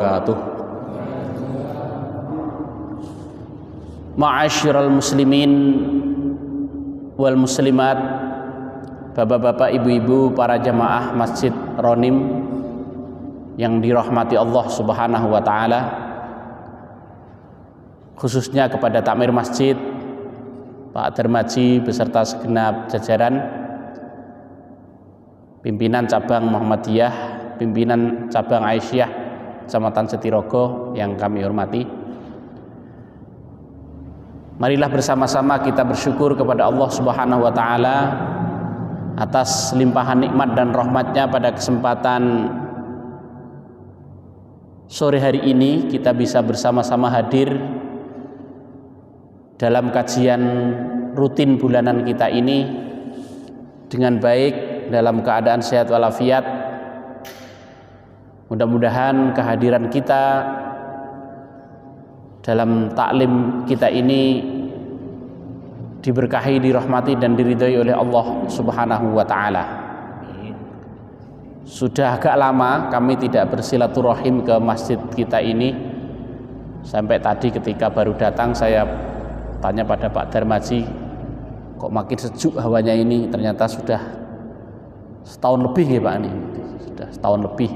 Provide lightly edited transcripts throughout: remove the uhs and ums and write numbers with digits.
wabarakatuh. Ma'asyiral muslimin wal muslimat, bapak-bapak, ibu-ibu, para jamaah Masjid Ronim yang dirahmati Allah Subhanahu wa taala, khususnya kepada takmir masjid, Pak Darmaji beserta segenap jajaran, pimpinan cabang Muhammadiyah, pimpinan cabang Aisyah Kecamatan Setirogo yang kami hormati. Marilah bersama-sama kita bersyukur kepada Allah Subhanahu wa taala atas limpahan nikmat dan rahmatnya pada kesempatan sore hari ini kita bisa bersama-sama hadir dalam kajian rutin bulanan kita ini dengan baik, dalam keadaan sehat walafiat. Mudah-mudahan kehadiran kita dalam taklim kita ini diberkahi, dirahmati dan diridhai oleh Allah Subhanahu wa taala. Sudah agak lama kami tidak bersilaturahim ke masjid kita ini. Sampai tadi ketika baru datang saya tanya pada Pak Darmaji, kok makin sejuk hawanya ini? Ternyata sudah setahun lebih ya Pak, ini sudah setahun lebih,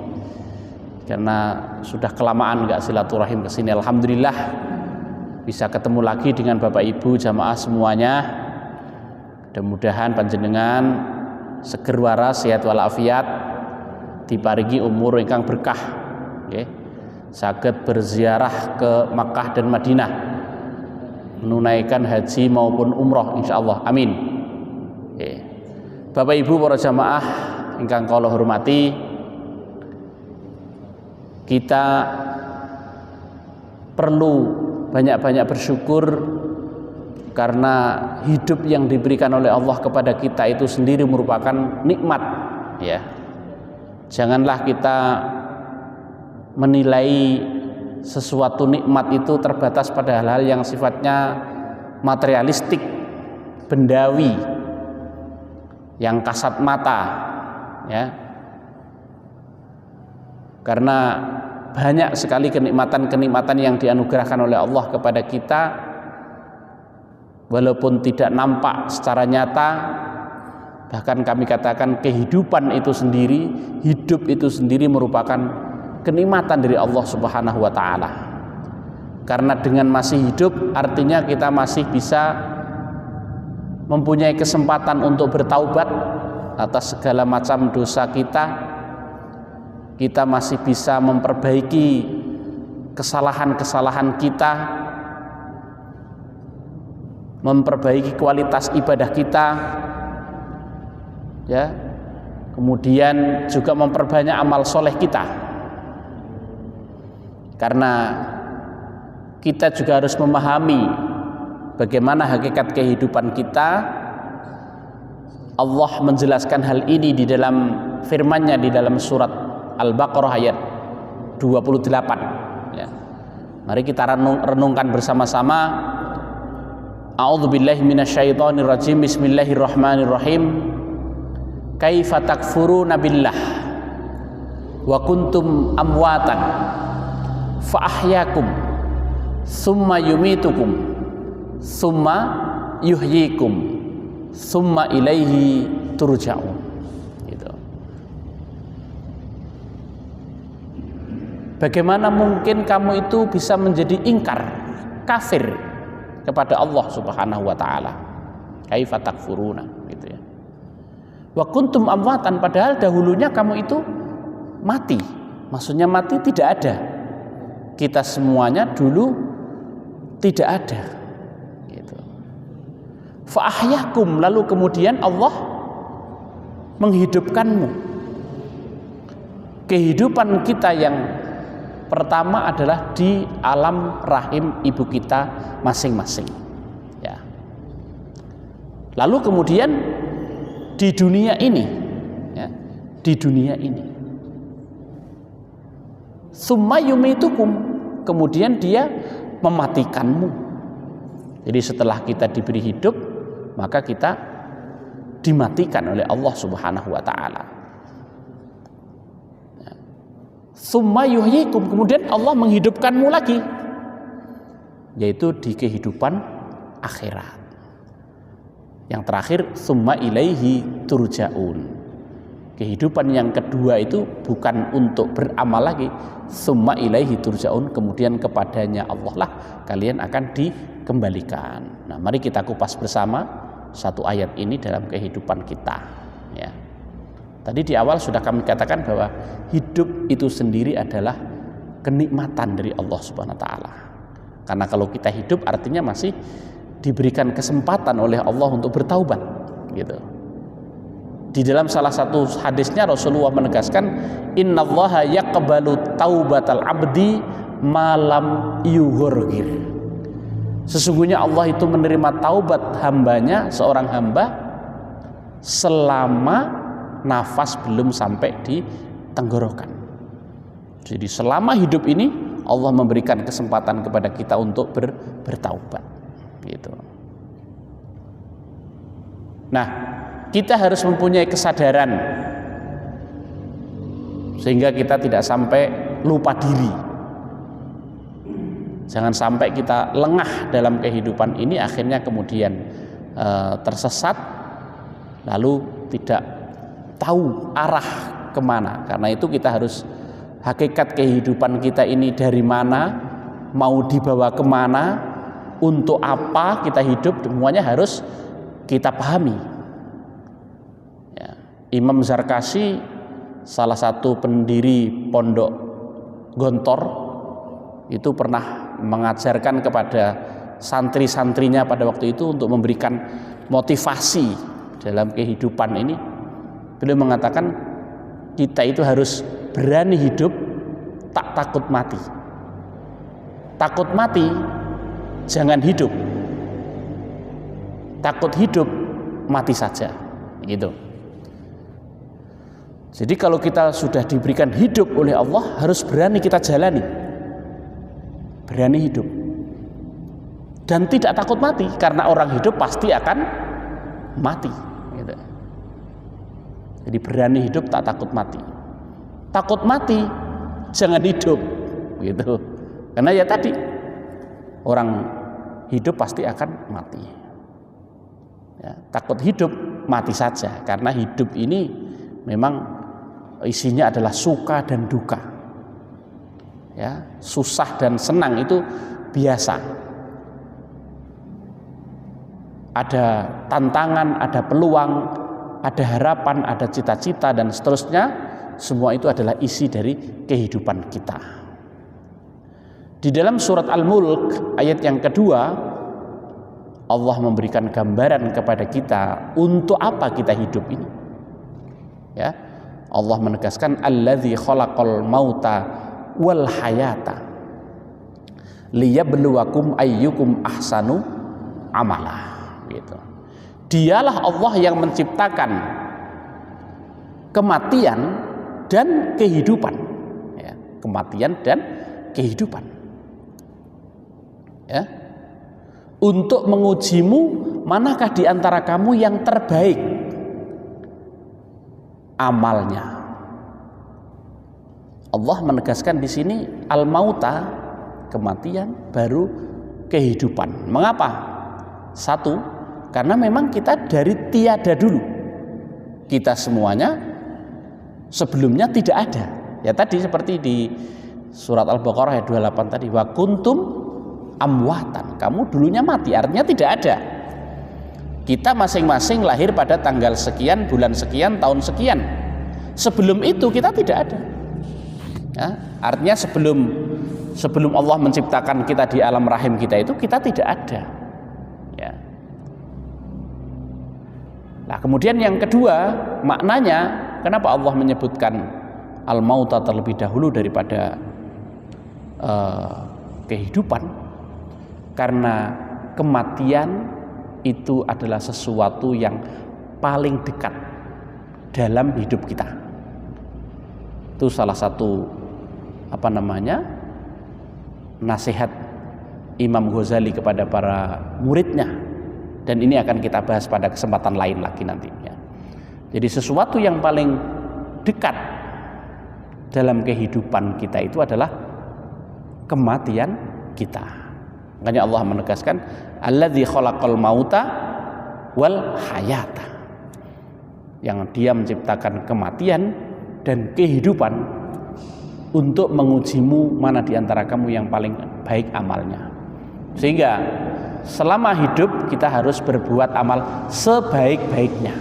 karena sudah kelamaan nggak silaturahim ke sini. Alhamdulillah bisa ketemu lagi dengan Bapak Ibu jamaah semuanya. Mudah-mudahan panjenengan seger waras, sehat walafiat, diparingi umur ingkang berkah, okay. Saged berziarah ke Makkah dan Madinah, menunaikan haji maupun umroh insyaallah, amin. Okay. Bapak Ibu para jamaah ingkang kula hormati, kita perlu banyak-banyak bersyukur karena hidup yang diberikan oleh Allah kepada kita itu sendiri merupakan nikmat, ya. Janganlah kita menilai sesuatu nikmat itu terbatas pada hal-hal yang sifatnya materialistik, bendawi, yang kasat mata, ya. Karena banyak sekali kenikmatan-kenikmatan yang dianugerahkan oleh Allah kepada kita, walaupun tidak nampak secara nyata. Bahkan kami katakan kehidupan itu sendiri, hidup itu sendiri merupakan kenikmatan dari Allah Subhanahu wa taala. Karena dengan masih hidup artinya kita masih bisa mempunyai kesempatan untuk bertaubat atas segala macam dosa kita. Kita masih bisa memperbaiki kesalahan-kesalahan kita, memperbaiki kualitas ibadah kita, ya. Kemudian juga memperbanyak amal soleh kita. Karena kita juga harus memahami bagaimana hakikat kehidupan kita. Allah menjelaskan hal ini di dalam firman-Nya di dalam surat Al-Baqarah ayat 28, ya. Mari kita renungkan bersama-sama. A'udzubillahi minasyaitonirrajim. Bismillahirrahmanirrahim. Kaifa takfuruna billah wa kuntum amwatan fa ahyakum summa yumitukum summa yuhyikum summa ilaihi turja'un. Bagaimana mungkin kamu itu bisa menjadi ingkar, kafir kepada Allah Subhanahu wa taala? Kaifa takfuruna, gitu ya. Wa kuntum amwatan, padahal dahulunya kamu itu mati. Maksudnya mati tidak ada. Kita semuanya dulu tidak ada. Gitu. Fa ahyakum, lalu kemudian Allah menghidupkanmu. Kehidupan kita yang pertama adalah di alam rahim ibu kita masing-masing, ya. Lalu kemudian di dunia ini, ya, di dunia ini, summa yumitukum, kemudian dia mematikanmu. Jadi setelah kita diberi hidup, maka kita dimatikan oleh Allah Subhanahu wa taala. Tsumma yuhyikum, kemudian Allah menghidupkanmu lagi, yaitu di kehidupan akhirat. Yang terakhir, tsumma ilaihi turja'un. Kehidupan yang kedua itu bukan untuk beramal lagi, tsumma ilaihi turja'un, kemudian kepadanya Allah lah kalian akan dikembalikan. Nah, mari kita kupas bersama satu ayat ini dalam kehidupan kita, ya. Tadi di awal sudah kami katakan bahwa hidup itu sendiri adalah kenikmatan dari Allah Subhanahu wa taala. Karena kalau kita hidup artinya masih diberikan kesempatan oleh Allah untuk bertaubat, gitu. Di dalam salah satu hadisnya Rasulullah menegaskan, innallaha yaqbalu taubatal abdi malam yughurgir. Sesungguhnya Allah itu menerima taubat hambanya, seorang hamba, selama nafas belum sampai di tenggorokan. Jadi selama hidup ini Allah memberikan kesempatan kepada kita untuk bertaubat, gitu. Nah, kita harus mempunyai kesadaran sehingga kita tidak sampai lupa diri. Jangan sampai kita lengah dalam kehidupan ini, akhirnya kemudian tersesat, lalu tidak tahu arah kemana. Karena itu kita harus hakikat kehidupan kita ini dari mana, mau dibawa kemana, untuk apa kita hidup, semuanya harus kita pahami, ya. Imam Zarkashi, salah satu pendiri pondok Gontor, itu pernah mengajarkan kepada santri-santrinya pada waktu itu untuk memberikan motivasi dalam kehidupan ini. Beliau mengatakan kita itu harus berani hidup, tak takut mati. Takut mati, jangan hidup. Takut hidup, mati saja, gitu. Jadi kalau kita sudah diberikan hidup oleh Allah, harus berani kita jalani. Berani hidup. Dan tidak takut mati, karena orang hidup pasti akan mati, gitu. Jadi berani hidup, tak takut mati. Takut mati, jangan hidup, gitu. Karena ya tadi, orang hidup pasti akan mati, ya. Takut hidup, mati saja. Karena hidup ini memang isinya adalah suka dan duka, ya. Susah dan senang itu biasa. Ada tantangan, ada peluang, ada harapan, ada cita-cita, dan seterusnya. Semua itu adalah isi dari kehidupan kita. Di dalam surat Al-Mulk ayat yang kedua, Allah memberikan gambaran kepada kita untuk apa kita hidup ini, ya. Allah menegaskan, alladzi khalaqal mauta wal hayata liyabluwakum ayyukum ahsanu amala, gitu. Dialah Allah yang menciptakan kematian dan kehidupan, ya. Kematian dan kehidupan, ya, untuk mengujimu manakah di antara kamu yang terbaik amalnya. Allah menegaskan di sini al-mauta, kematian, baru kehidupan. Mengapa? Satu, karena memang kita dari tiada dulu. Kita semuanya sebelumnya tidak ada. Ya tadi seperti di surat Al-Baqarah ayat 28 tadi, wa kuntum amwatan. Kamu dulunya mati, artinya tidak ada. Kita masing-masing lahir pada tanggal sekian, bulan sekian, tahun sekian. Sebelum itu kita tidak ada. Ya, artinya sebelum Allah menciptakan kita di alam rahim kita itu, kita tidak ada, ya. Nah, kemudian yang kedua maknanya, kenapa Allah menyebutkan al-mauta terlebih dahulu daripada kehidupan? Karena kematian itu adalah sesuatu yang paling dekat dalam hidup kita. Itu salah satu nasihat Imam Ghazali kepada para muridnya, dan ini akan kita bahas pada kesempatan lain lagi nantinya. Jadi sesuatu yang paling dekat dalam kehidupan kita itu adalah kematian kita. Makanya Allah menegaskan alladzi khalaqal mauta wal hayata, yang Dia menciptakan kematian dan kehidupan untuk mengujimu mana di antara kamu yang paling baik amalnya. Sehingga selama hidup kita harus berbuat amal sebaik-baiknya.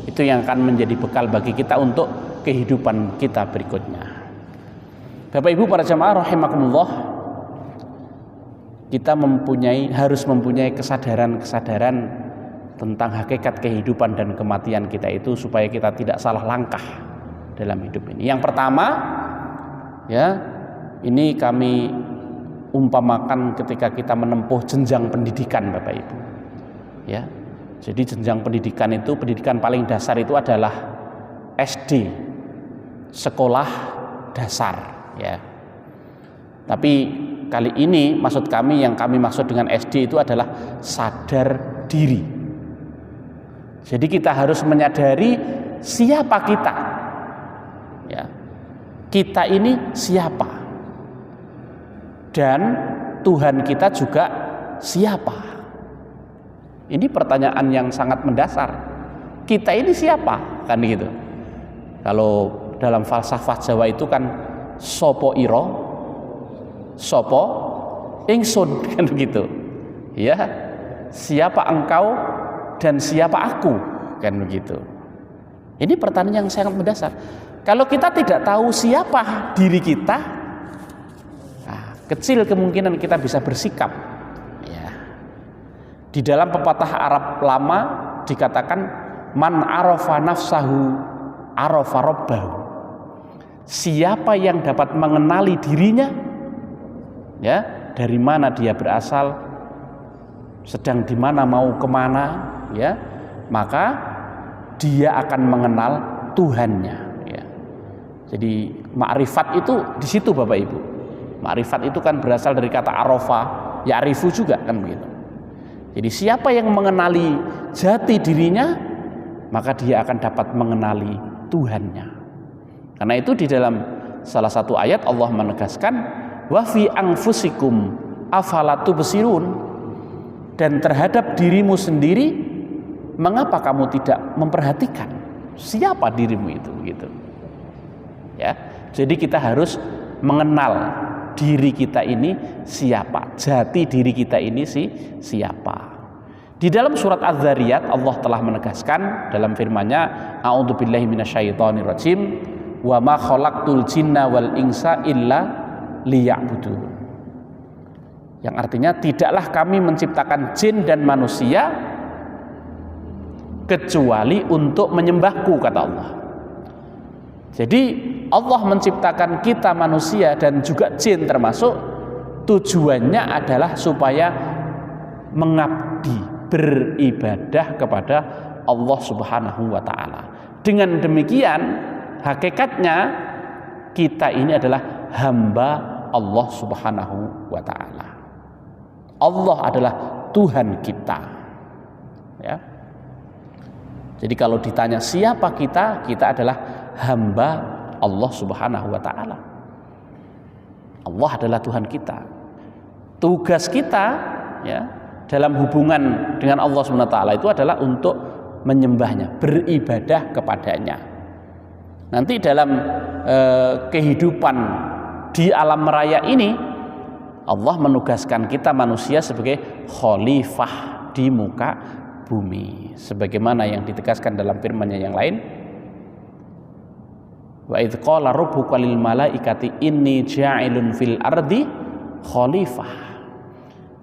Itu yang akan menjadi bekal bagi kita untuk kehidupan kita berikutnya. Bapak Ibu para jamaah rahimakumullah, kita harus mempunyai kesadaran tentang hakikat kehidupan dan kematian kita itu supaya kita tidak salah langkah dalam hidup ini. Yang pertama, ya, ini kami umpamakan ketika kita menempuh jenjang pendidikan, Bapak Ibu. Ya. Jadi jenjang pendidikan itu, pendidikan paling dasar itu adalah SD, sekolah dasar, ya. Tapi kali ini maksud kami, yang kami maksud dengan SD itu adalah sadar diri. Jadi kita harus menyadari siapa kita, ya. Kita ini siapa, dan Tuhan kita juga siapa. Ini pertanyaan yang sangat mendasar. Kita ini siapa, kan gitu. Kalau dalam falsafah Jawa itu kan sopo iro, sopo ingsun, kan begitu. Ya, siapa engkau dan siapa aku, kan begitu. Ini pertanyaan yang sangat mendasar. Kalau kita tidak tahu siapa diri kita, nah, kecil kemungkinan kita bisa bersikap. Ya. Di dalam pepatah Arab lama dikatakan man arafa nafsahu arafa rabbahu. Siapa yang dapat mengenali dirinya, ya, dari mana dia berasal, sedang di mana mau kemana, ya, maka dia akan mengenal Tuhannya, ya. Jadi ma'rifat itu di situ, Bapak Ibu. Ma'rifat itu kan berasal dari kata arafa, ya'rifu juga, kan begitu. Jadi siapa yang mengenali jati dirinya, maka dia akan dapat mengenali Tuhannya. Karena itu di dalam salah satu ayat Allah menegaskan wa fi anfusikum afala tubsirun, dan terhadap dirimu sendiri mengapa kamu tidak memperhatikan siapa dirimu itu, gitu. Ya. Jadi kita harus mengenal diri kita ini siapa, jati diri kita ini siapa. Di dalam surat Az-Zariyat Allah telah menegaskan dalam firman-Nya, a'udzubillahi minasyaitonirrajim, wa ma khalaqtul jinna wal insa illa liya'budun. Yang artinya tidaklah kami menciptakan jin dan manusia kecuali untuk menyembahku, kata Allah. Jadi Allah menciptakan kita manusia dan juga jin termasuk, tujuannya adalah supaya mengabdi, beribadah kepada Allah Subhanahu wa ta'ala. Dengan demikian hakikatnya kita ini adalah hamba Allah Subhanahu wa ta'ala. Allah adalah Tuhan kita, ya. Jadi kalau ditanya siapa kita, kita adalah hamba Allah Subhanahu wa ta'ala. Allah adalah Tuhan kita. Tugas kita, ya, dalam hubungan dengan Allah Subhanahu wa ta'ala itu adalah untuk menyembahnya, beribadah kepadanya. Nanti dalam kehidupan di alam raya ini, Allah menugaskan kita manusia sebagai khalifah di muka bumi, sebagaimana yang ditegaskan dalam firman-Nya yang lain, wa idz qala rabbuka lil malaikati inni ja'ilun fil ardi khalifah.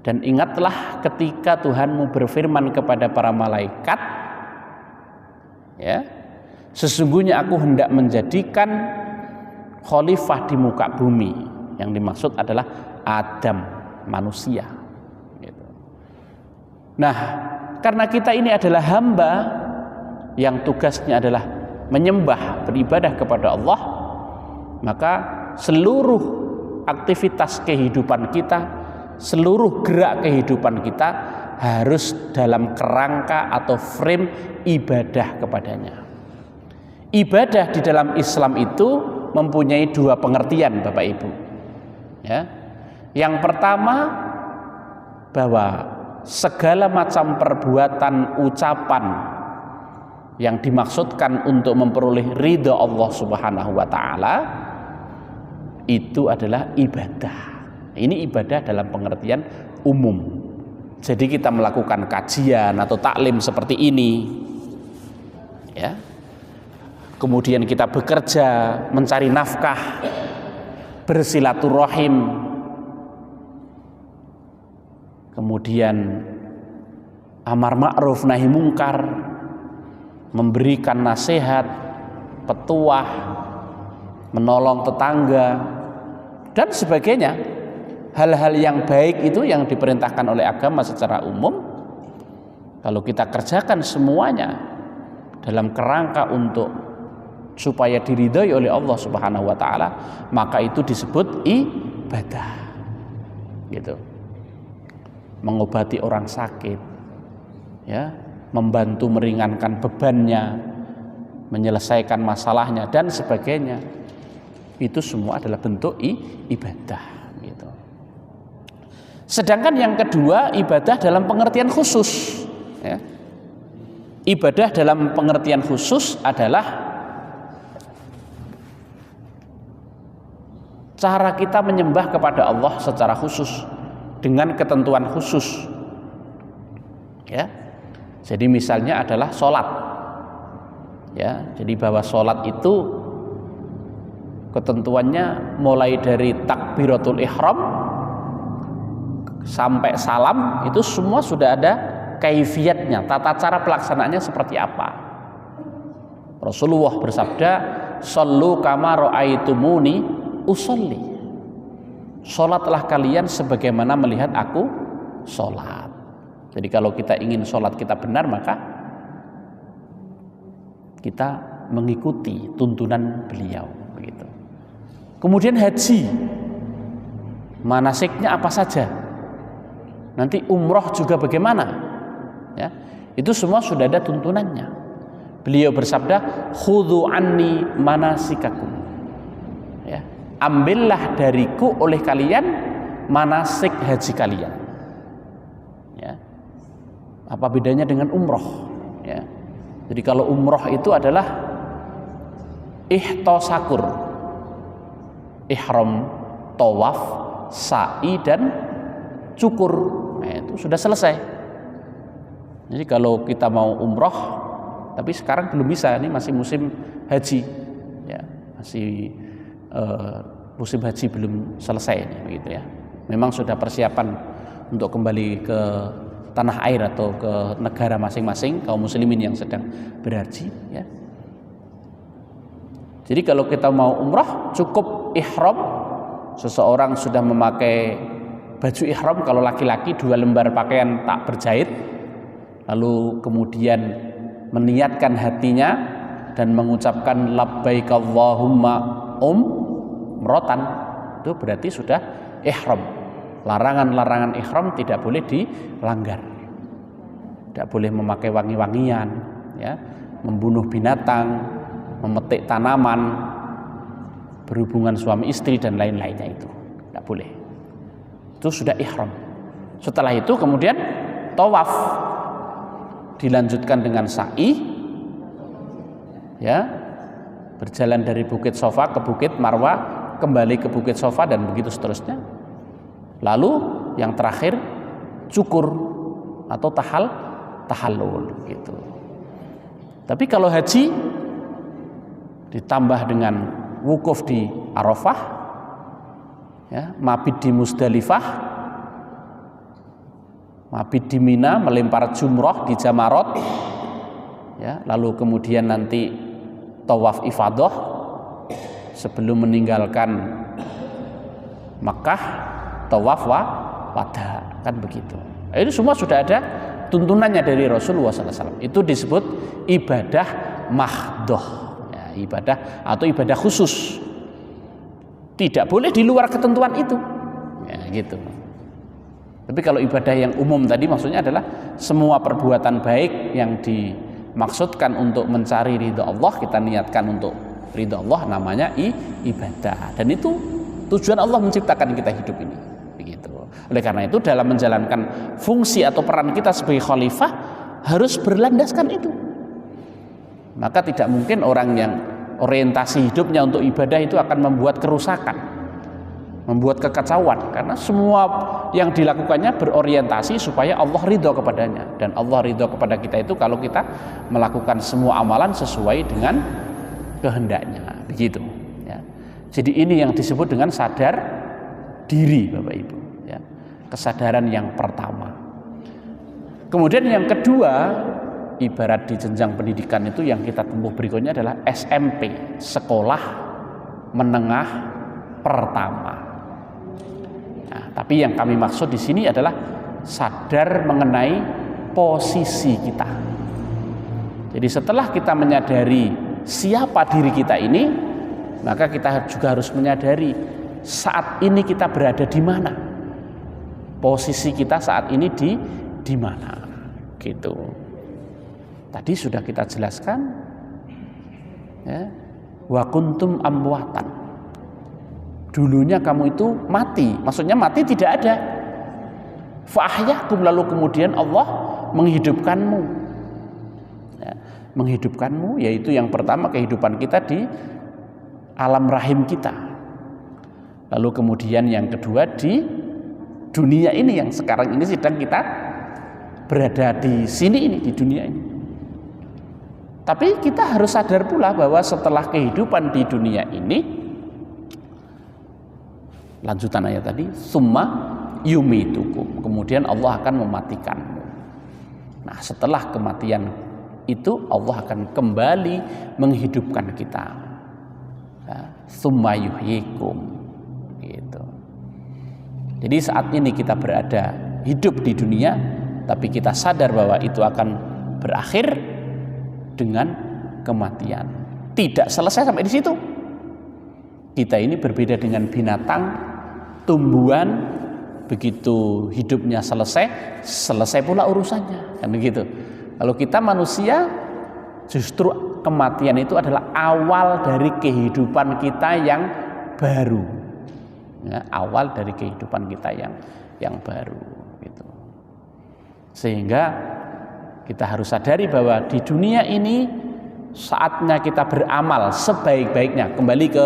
Dan ingatlah ketika Tuhanmu berfirman kepada para malaikat, ya, sesungguhnya aku hendak menjadikan khalifah di muka bumi. Yang dimaksud adalah Adam, manusia, gitu. Nah, karena kita ini adalah hamba yang tugasnya adalah menyembah, beribadah kepada Allah, maka seluruh aktivitas kehidupan kita, seluruh gerak kehidupan kita harus dalam kerangka atau frame ibadah kepadanya. Ibadah di dalam Islam itu mempunyai dua pengertian Bapak Ibu. Ya. Yang pertama, bahwa segala macam perbuatan, ucapan yang dimaksudkan untuk memperoleh ridha Allah Subhanahu wa taala itu adalah ibadah. Ini ibadah dalam pengertian umum. Jadi kita melakukan kajian atau taklim seperti ini, ya. Kemudian kita bekerja, mencari nafkah, bersilaturahim, kemudian amar ma'ruf nahi mungkar, memberikan nasihat, petuah, menolong tetangga dan sebagainya. Hal-hal yang baik itu yang diperintahkan oleh agama secara umum, kalau kita kerjakan semuanya dalam kerangka untuk supaya diridhai oleh Allah Subhanahu wa taala, maka itu disebut ibadah. Gitu. Mengobati orang sakit, ya, membantu meringankan bebannya, menyelesaikan masalahnya dan sebagainya. Itu semua adalah bentuk ibadah, gitu. Sedangkan yang kedua, ibadah dalam pengertian khusus, ya. Ibadah dalam pengertian khusus adalah cara kita menyembah kepada Allah secara khusus dengan ketentuan khusus, ya. Jadi misalnya adalah sholat, ya. Jadi bahwa sholat itu ketentuannya mulai dari takbiratul ihram sampai salam itu semua sudah ada kaifiyatnya, tata cara pelaksanaannya seperti apa. Rasulullah bersabda, "Shallu kama ra'aitumuni usolli." Sholatlah kalian sebagaimana melihat aku sholat. Jadi kalau kita ingin sholat kita benar, maka kita mengikuti tuntunan beliau, begitu. Kemudian haji, manasiknya apa saja, nanti umroh juga bagaimana, ya, itu semua sudah ada tuntunannya. Beliau bersabda, khudhu anni manasikakum, ya, ambillah dariku oleh kalian manasik haji kalian, ya. Apa bedanya dengan umroh, ya? Jadi kalau umroh itu adalah ihtosakur, ihram, tawaf, sa'i dan cukur, nah, itu sudah selesai. Jadi kalau kita mau umroh, tapi sekarang belum bisa, ini masih musim haji, ya, masih musim haji belum selesai ini, begitu ya. Memang sudah persiapan untuk kembali ke tanah air atau ke negara masing-masing kaum muslimin yang sedang berhaji, ya. Jadi kalau kita mau umrah cukup ihram, seseorang sudah memakai baju ihram kalau laki-laki 2 lembar pakaian tak berjahit, lalu kemudian meniatkan hatinya dan mengucapkan labbaik Allahumma umratan, itu berarti sudah ihram. Larangan-larangan ihram tidak boleh dilanggar. Tidak boleh memakai wangi-wangian, ya, membunuh binatang, memetik tanaman, berhubungan suami istri dan lain-lainnya, itu tidak boleh. Itu sudah ihram. Setelah itu kemudian tawaf, dilanjutkan dengan sa'i, ya, berjalan dari Bukit Sofa ke Bukit Marwa, kembali ke Bukit Sofa dan begitu seterusnya. Lalu yang terakhir cukur atau tahallul, gitu. Tapi kalau haji ditambah dengan wukuf di Arafah, ya, mabit di Musdalifah, mabit di Mina, melempar jumroh di Jamarot, ya, lalu kemudian nanti tawaf ifadah sebelum meninggalkan Makkah, tawaf wada, kan begitu. Itu semua sudah ada tuntunannya dari Rasulullah SAW. Itu disebut ibadah mahdoh, ya, ibadah atau ibadah khusus. Tidak boleh di luar ketentuan itu, ya, gitu. Tapi kalau ibadah yang umum tadi maksudnya adalah semua perbuatan baik yang dimaksudkan untuk mencari ridha Allah, kita niatkan untuk ridho Allah namanya ibadah, dan itu tujuan Allah menciptakan kita hidup ini, begitu. Oleh karena itu dalam menjalankan fungsi atau peran kita sebagai khalifah harus berlandaskan itu. Maka tidak mungkin orang yang orientasi hidupnya untuk ibadah itu akan membuat kerusakan, membuat kekacauan, karena semua yang dilakukannya berorientasi supaya Allah ridho kepadanya, dan Allah ridho kepada kita itu kalau kita melakukan semua amalan sesuai dengan kehendaknya, begitu ya. Jadi ini yang disebut dengan sadar diri, Bapak Ibu ya. Kesadaran yang pertama. Kemudian yang kedua, ibarat di jenjang pendidikan itu yang kita tempuh berikutnya adalah SMP, sekolah menengah pertama. Nah, tapi yang kami maksud di sini adalah sadar mengenai posisi kita. Jadi setelah kita menyadari siapa diri kita ini, maka kita juga harus menyadari saat ini kita berada di mana. Posisi kita saat ini di mana, gitu. Tadi sudah kita jelaskan ya, wa kuntum amwatan. Dulunya kamu itu mati, maksudnya mati tidak ada. Fa ahyakum, lalu kemudian Allah menghidupkanmu. Ya, menghidupkanmu yaitu yang pertama kehidupan kita di alam rahim kita. Lalu kemudian yang kedua di dunia ini yang sekarang ini sedang kita berada di sini ini, di dunia ini. Tapi kita harus sadar pula bahwa setelah kehidupan di dunia ini, lanjutan ayat tadi, summa yumitukum, kemudian Allah akan mematikanmu. Nah, setelah kematian itu Allah akan kembali menghidupkan kita. Summa yuhyikum, gitu. Jadi saat ini kita berada hidup di dunia, tapi kita sadar bahwa itu akan berakhir dengan kematian. Tidak selesai sampai di situ. Kita ini berbeda dengan binatang, tumbuhan, begitu hidupnya selesai pula urusannya, kan begitu. Kalau kita manusia, justru kematian itu adalah awal dari kehidupan kita yang baru. Ya, awal dari kehidupan kita yang baru, gitu. Sehingga kita harus sadari bahwa di dunia ini saatnya kita beramal sebaik-baiknya. Kembali ke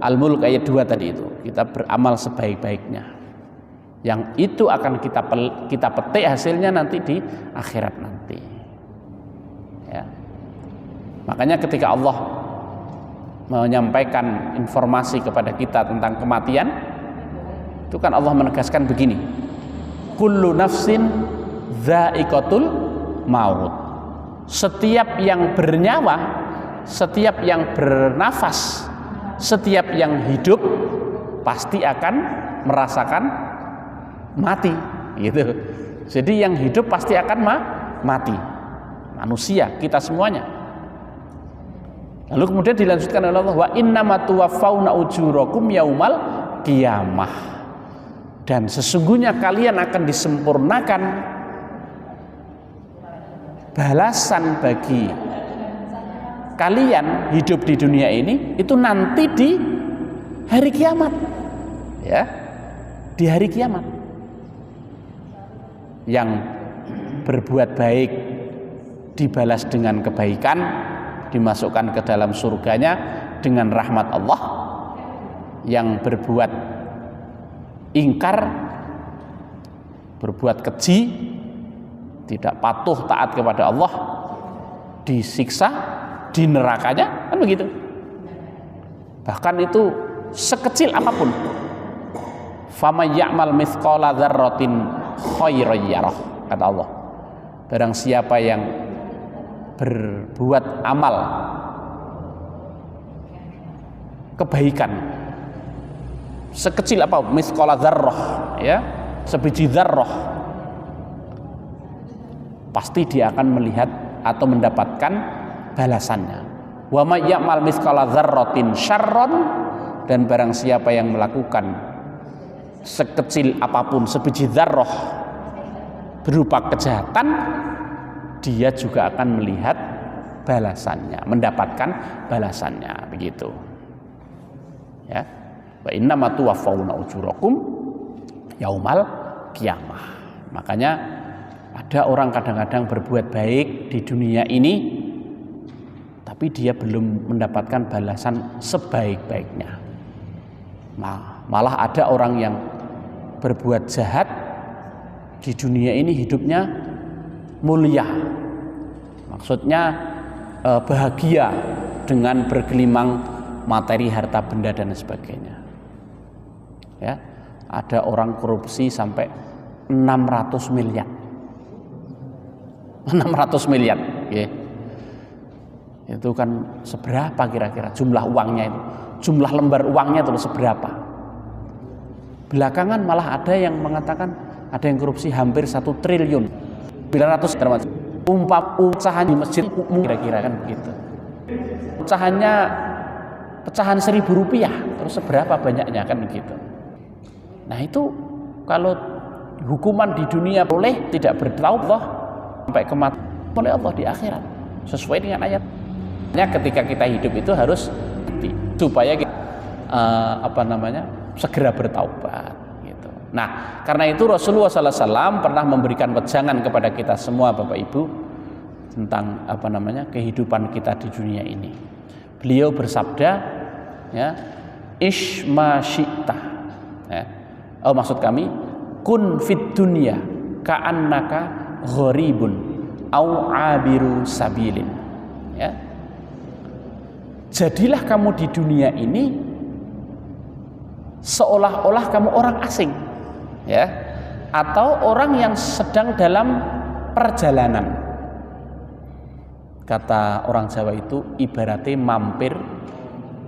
Al-Mulk ayat 2 tadi itu. Kita beramal sebaik-baiknya. Yang itu akan kita petik hasilnya nanti di akhirat nanti. Ya. Makanya ketika Allah menyampaikan informasi kepada kita tentang kematian, itu kan Allah menegaskan begini. Kullu nafsin dha'iqatul maut. Setiap yang bernyawa, setiap yang bernafas, setiap yang hidup pasti akan merasakan mati, gitu. Jadi yang hidup pasti akan mati. Manusia, kita semuanya. Lalu kemudian dilanjutkan oleh Allah, wa innama tuwaffawna ujurakum yaumal qiyamah. Dan sesungguhnya kalian akan disempurnakan balasan bagi kalian hidup di dunia ini itu nanti di hari kiamat, ya, di hari kiamat. Yang berbuat baik dibalas dengan kebaikan, dimasukkan ke dalam surganya dengan rahmat Allah. Yang berbuat ingkar, berbuat keji, tidak patuh taat kepada Allah, disiksa di nerakanya, kan begitu. Bahkan itu sekecil apapun. Faman ya'mal mithqala dzarratin khairan yarah, kata Allah. Barang siapa yang berbuat amal kebaikan sekecil apa, mithqala dzarrah, ya, sebiji dzarrah, pasti dia akan melihat atau mendapatkan balasannya. Wa may ya'mal mithqala dzarratin syarron, dan barang siapa yang melakukan sekecil apapun, sebiji dzarrah berupa kejahatan, dia juga akan melihat balasannya, mendapatkan balasannya, begitu. Ya. Wa innama tuwaffawna ujurakum yaumal qiyamah. Makanya ada orang kadang-kadang berbuat baik di dunia ini, tapi dia belum mendapatkan balasan sebaik-baiknya. Malah ada orang yang berbuat jahat di dunia ini hidupnya mulia, maksudnya bahagia dengan bergelimang materi, harta benda dan sebagainya. Ya, ada orang korupsi sampai 600 miliar. 600 miliar, ya. Itu kan seberapa kira-kira jumlah uangnya itu? Jumlah lembar uangnya itu seberapa? Belakangan malah ada yang mengatakan ada yang korupsi hampir 1 triliun. 900 termasuk pecahan di masjid kira-kira kan begitu. Pecahan 1.000 rupiah, terus seberapa banyaknya kan begitu. Nah itu kalau hukuman di dunia boleh tidak bertaubat sampai kematian oleh Allah di akhirat sesuai dengan ayatnya. Ketika kita hidup itu harus supaya kita segera bertaubat gitu. Nah karena itu Rasulullah SAW pernah memberikan wejangan kepada kita semua Bapak Ibu tentang kehidupan kita di dunia ini. Beliau bersabda, ya, isma syi'ta, ya. Maksud kami, kun fid dunya ka'annaka gharibun au abiru sabilin. Ya. Jadilah kamu di dunia ini seolah-olah kamu orang asing, ya, atau orang yang sedang dalam perjalanan. Kata orang Jawa itu ibaratnya mampir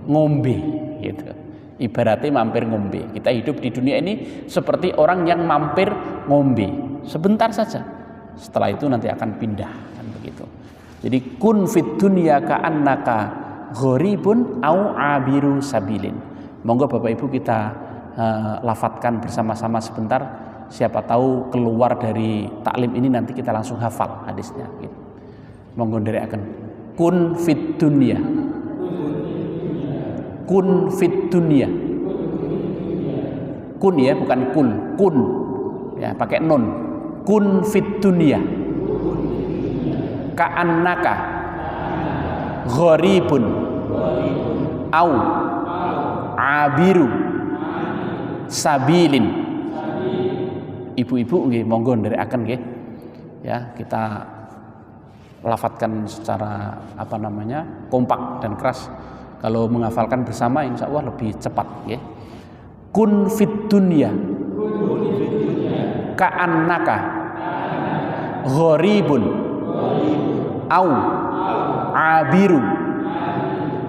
ngombe, gitu. Ibaratnya mampir ngombe. Kita hidup di dunia ini seperti orang yang mampir ngombe sebentar saja. Setelah itu nanti akan pindah, kan begitu. Jadi kun fid dunya ka'annaka gharibun au abiru sabilin. Monggo Bapak Ibu kita lafadzkan bersama-sama sebentar. Siapa tahu keluar dari taklim ini nanti kita langsung hafal hadisnya. Gitu. Monggo ndherekaken. Kun fid dunya. Kun fit dunya. Kun ya, bukan kul. Kun. Ya, pakai nun. Kun fit dunya. Ka'annaka gharibun au abiru sabilin. Ibu-ibu nggih monggo ndherekaken nggih. Ya, kita lafadzkan secara kompak dan keras. Kalau menghafalkan bersama insya Allah lebih cepat, ya. Kun fit dunya ka'annaka gharibun au abiru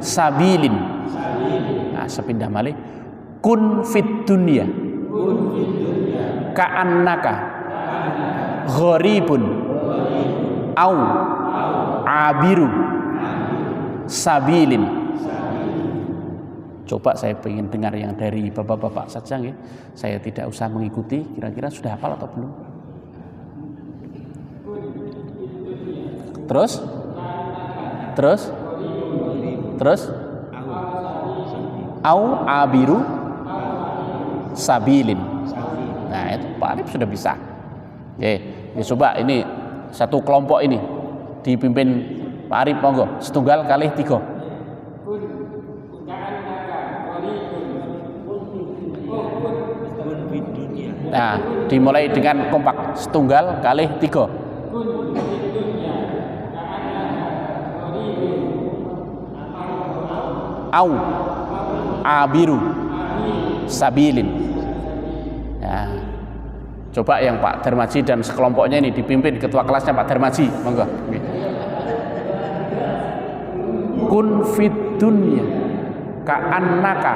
sabilin. Nah, sepindah malih. Kun fit dunya ka'annaka gharibun au abiru sabilin. Coba saya ingin dengar yang dari bapak-bapak saja, ya. Saya tidak usah mengikuti. Kira-kira sudah hafal atau belum? Terus au abiru sabilin. Nah itu Pak Arif sudah bisa. Ya, coba ini satu kelompok ini dipimpin Pak Arif, monggo setunggal kali 3. Nah, dimulai dengan kompak, setunggal kali 3. Au abiru sabilin. Ya. Coba yang Pak Darmaji dan sekelompoknya ini dipimpin ketua kelasnya Pak Darmaji, monggo. Kun fid dunya ka'annaka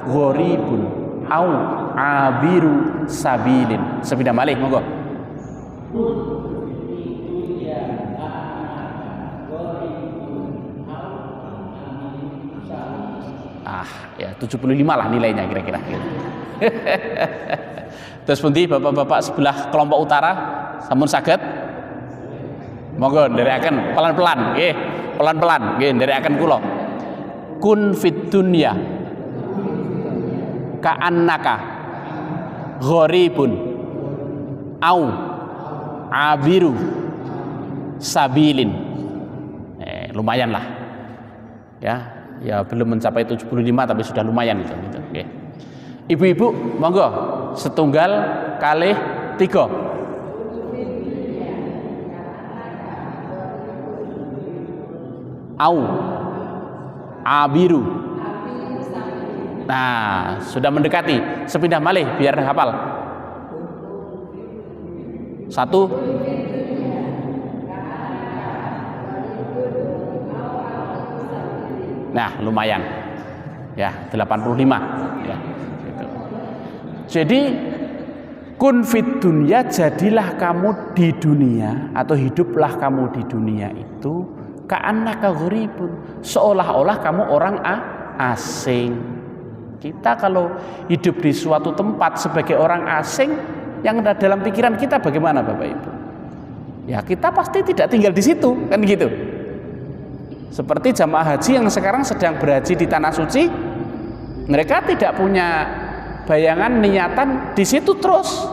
gharibun au abiru sabilin. Sepindah malih monggo. Ya 75 lah nilainya kira-kira. Terus pundi bapak-bapak sebelah kelompok utara sampun saged? Monggo nderekaken pelan-pelan nggih. pelan-pelan nggih nderekaken kula. Kun fid dunya ka'annaka gharibun au abiru sabilin. Lumayan lah. Ya belum mencapai 75 tapi sudah lumayan itu gitu. Nggih. Ibu-ibu monggo setunggal kalih 3. Au abiru. Nah, sudah mendekati. Sepindah malih biar hafal. 1. Nah, lumayan. Ya, 85 ya. Gitu. Jadi kun fid dunya, jadilah kamu di dunia atau hiduplah kamu di dunia itu ka'annaka gharibun, seolah-olah kamu orang asing. Kita kalau hidup di suatu tempat sebagai orang asing, yang ada dalam pikiran kita bagaimana Bapak Ibu? Ya kita pasti tidak tinggal di situ, kan gitu. Seperti jamaah haji yang sekarang sedang berhaji di Tanah Suci, mereka tidak punya bayangan niatan di situ terus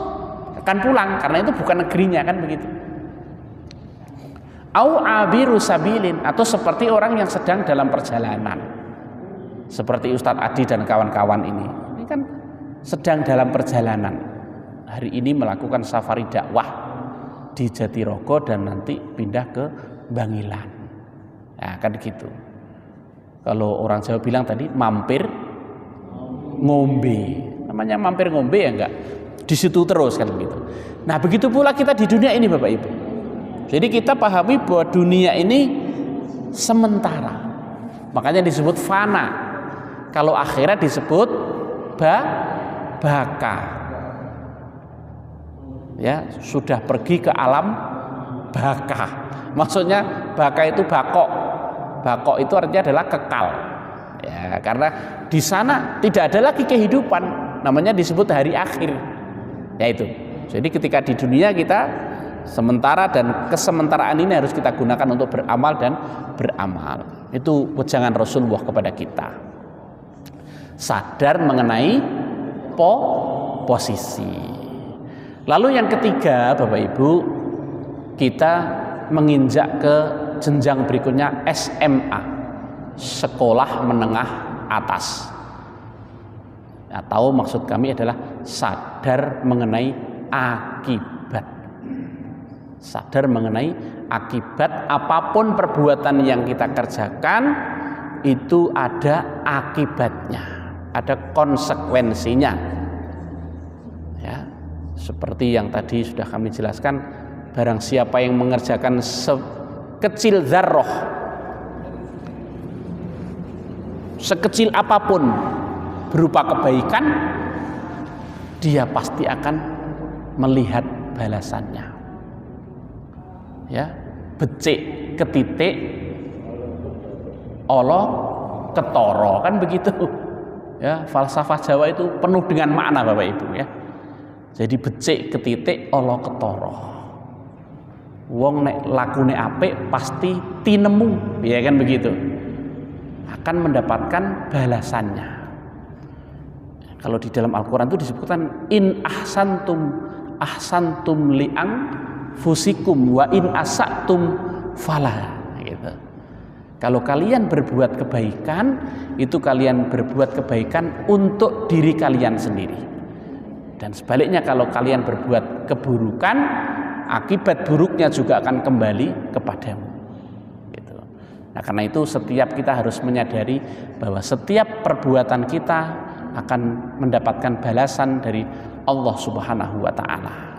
akan pulang karena itu bukan negerinya, kan begitu. Au abiru sabilin, atau seperti orang yang sedang dalam perjalanan, seperti Ustadz Adi dan kawan-kawan ini kan sedang dalam perjalanan. Hari ini melakukan safari dakwah di Jatirogo dan nanti pindah ke Bangilan. Nah, kan gitu. Kalau orang Jawa bilang tadi mampir ngombe, namanya mampir ngombe ya enggak di situ terus kan begitu. Nah, begitu pula kita di dunia ini Bapak Ibu. Jadi kita pahami bahwa dunia ini sementara, makanya disebut fana. Kalau akhirat disebut baka. Ya, sudah pergi ke alam baka. Maksudnya baka itu bakok. Bakok itu artinya adalah kekal. Ya, karena di sana tidak ada lagi kehidupan, namanya disebut hari akhir. Ya itu. Jadi ketika di dunia kita sementara, dan kesementaraan ini harus kita gunakan untuk beramal dan beramal. Itu wejangan Rasulullah kepada kita. Sadar mengenai posisi. Lalu yang ketiga Bapak Ibu, kita menginjak ke jenjang berikutnya SMA, sekolah menengah atas. Atau maksud kami adalah sadar mengenai akibat. Sadar mengenai akibat apapun perbuatan yang kita kerjakan itu ada akibatnya, ada konsekuensinya. Ya, seperti yang tadi sudah kami jelaskan, barang siapa yang mengerjakan sekecil dzarrah, sekecil apapun berupa kebaikan, dia pasti akan melihat balasannya. Ya, becik ketitik Allah ketoro, kan begitu. Ya, falsafah Jawa itu penuh dengan makna Bapak Ibu ya. Jadi becik ketitik Allah ketoro. Wong nek lakune apik pasti tinemu, ya kan begitu. Akan mendapatkan balasannya. Kalau di dalam Al-Qur'an itu disebutkan in ahsantum li'ang fusikum wa in asatum falah gitu. Kalau kalian berbuat kebaikan, itu kalian berbuat kebaikan untuk diri kalian sendiri. Dan sebaliknya kalau kalian berbuat keburukan, akibat buruknya juga akan kembali kepadamu. Gitu. Nah, karena itu setiap kita harus menyadari bahwa setiap perbuatan kita akan mendapatkan balasan dari Allah Subhanahu wa taala.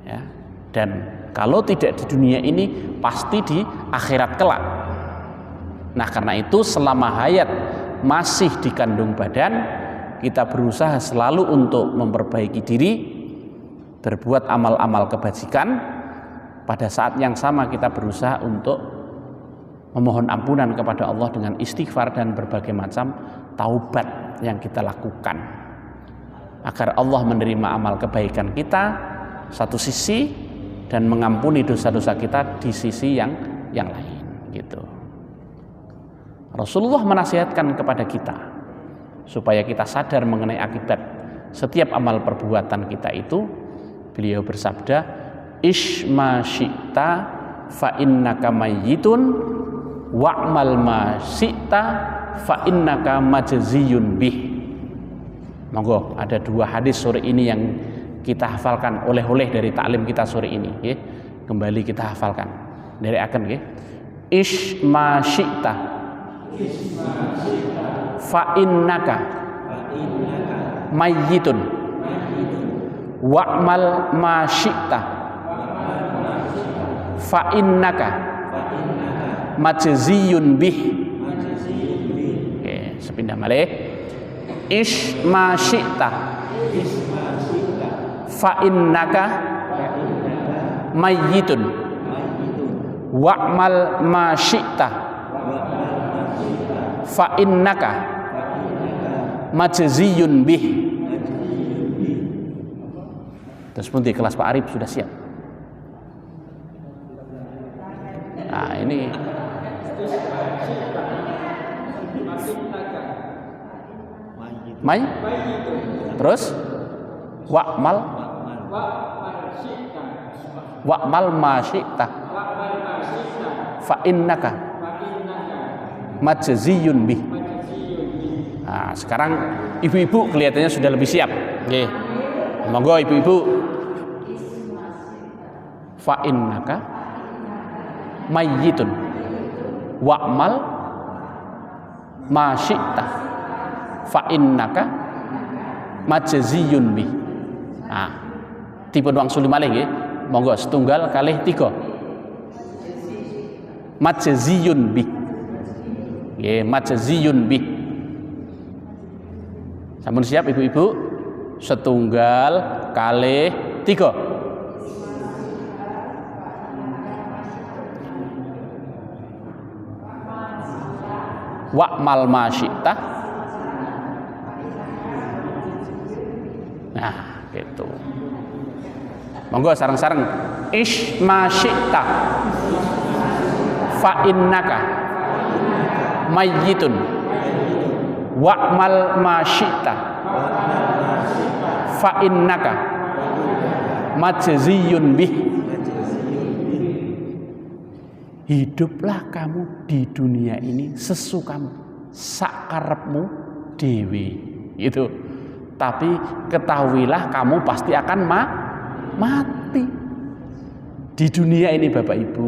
Ya. Dan kalau tidak di dunia ini, pasti di akhirat kelak. Nah, karena itu selama hayat masih dikandung badan, kita berusaha selalu untuk memperbaiki diri, berbuat amal-amal kebajikan. Pada saat yang sama kita berusaha untuk memohon ampunan kepada Allah dengan istighfar dan berbagai macam taubat yang kita lakukan, agar Allah menerima amal kebaikan kita satu sisi dan mengampuni dosa-dosa kita di sisi yang lain. gitu. Rasulullah menasihatkan kepada kita supaya kita sadar mengenai akibat setiap amal perbuatan kita itu. Beliau bersabda, "Isma syi'ta fa innaka mayyitun wa'mal ma syi'ta fa innaka majziyun bih." Monggo, ada 2 hadis sore ini yang kita hafalkan, oleh-oleh dari taklim kita sore ini, ya. Kembali kita hafalkan dari akan, ya. Isma syi'ta fa innaka mayyitun wa'mal ma syi'ta fa innaka majziyun bih. Oke, sepindah malih. Isma syi'ta fa innaka mayyitun wa'mal ma syi'ta fa innaka majziyun bih. Terus pun di kelas Pak Arif sudah siap. Nah ini Mai, terus wa'mal ma syi'ta fa innaka majziyun bih. Nah, sekarang ibu-ibu kelihatannya sudah lebih siap. Nggih. Monggo ibu-ibu. Fa innaka mayyitun wa'mal ma syi'ta fa innaka majziyun bih. Nah, tipe wang suli malih nggih. Monggo setunggal kalih 3. Majziyun bih. Nggih, majziyun bih. Sampun siap ibu-ibu? Setunggal kalih 3. Wa'mal ma syi'ta. Nah, gitu. Monggo sareng-sareng. Isma syi'ta fa innaka mayyitun wa'mal ma syi'ta fa innaka majziyun bih. Hiduplah kamu di dunia ini sesukamu, sakarepmu dewe. Gitu. Tapi ketahuilah kamu pasti akan mati. Di dunia ini Bapak Ibu,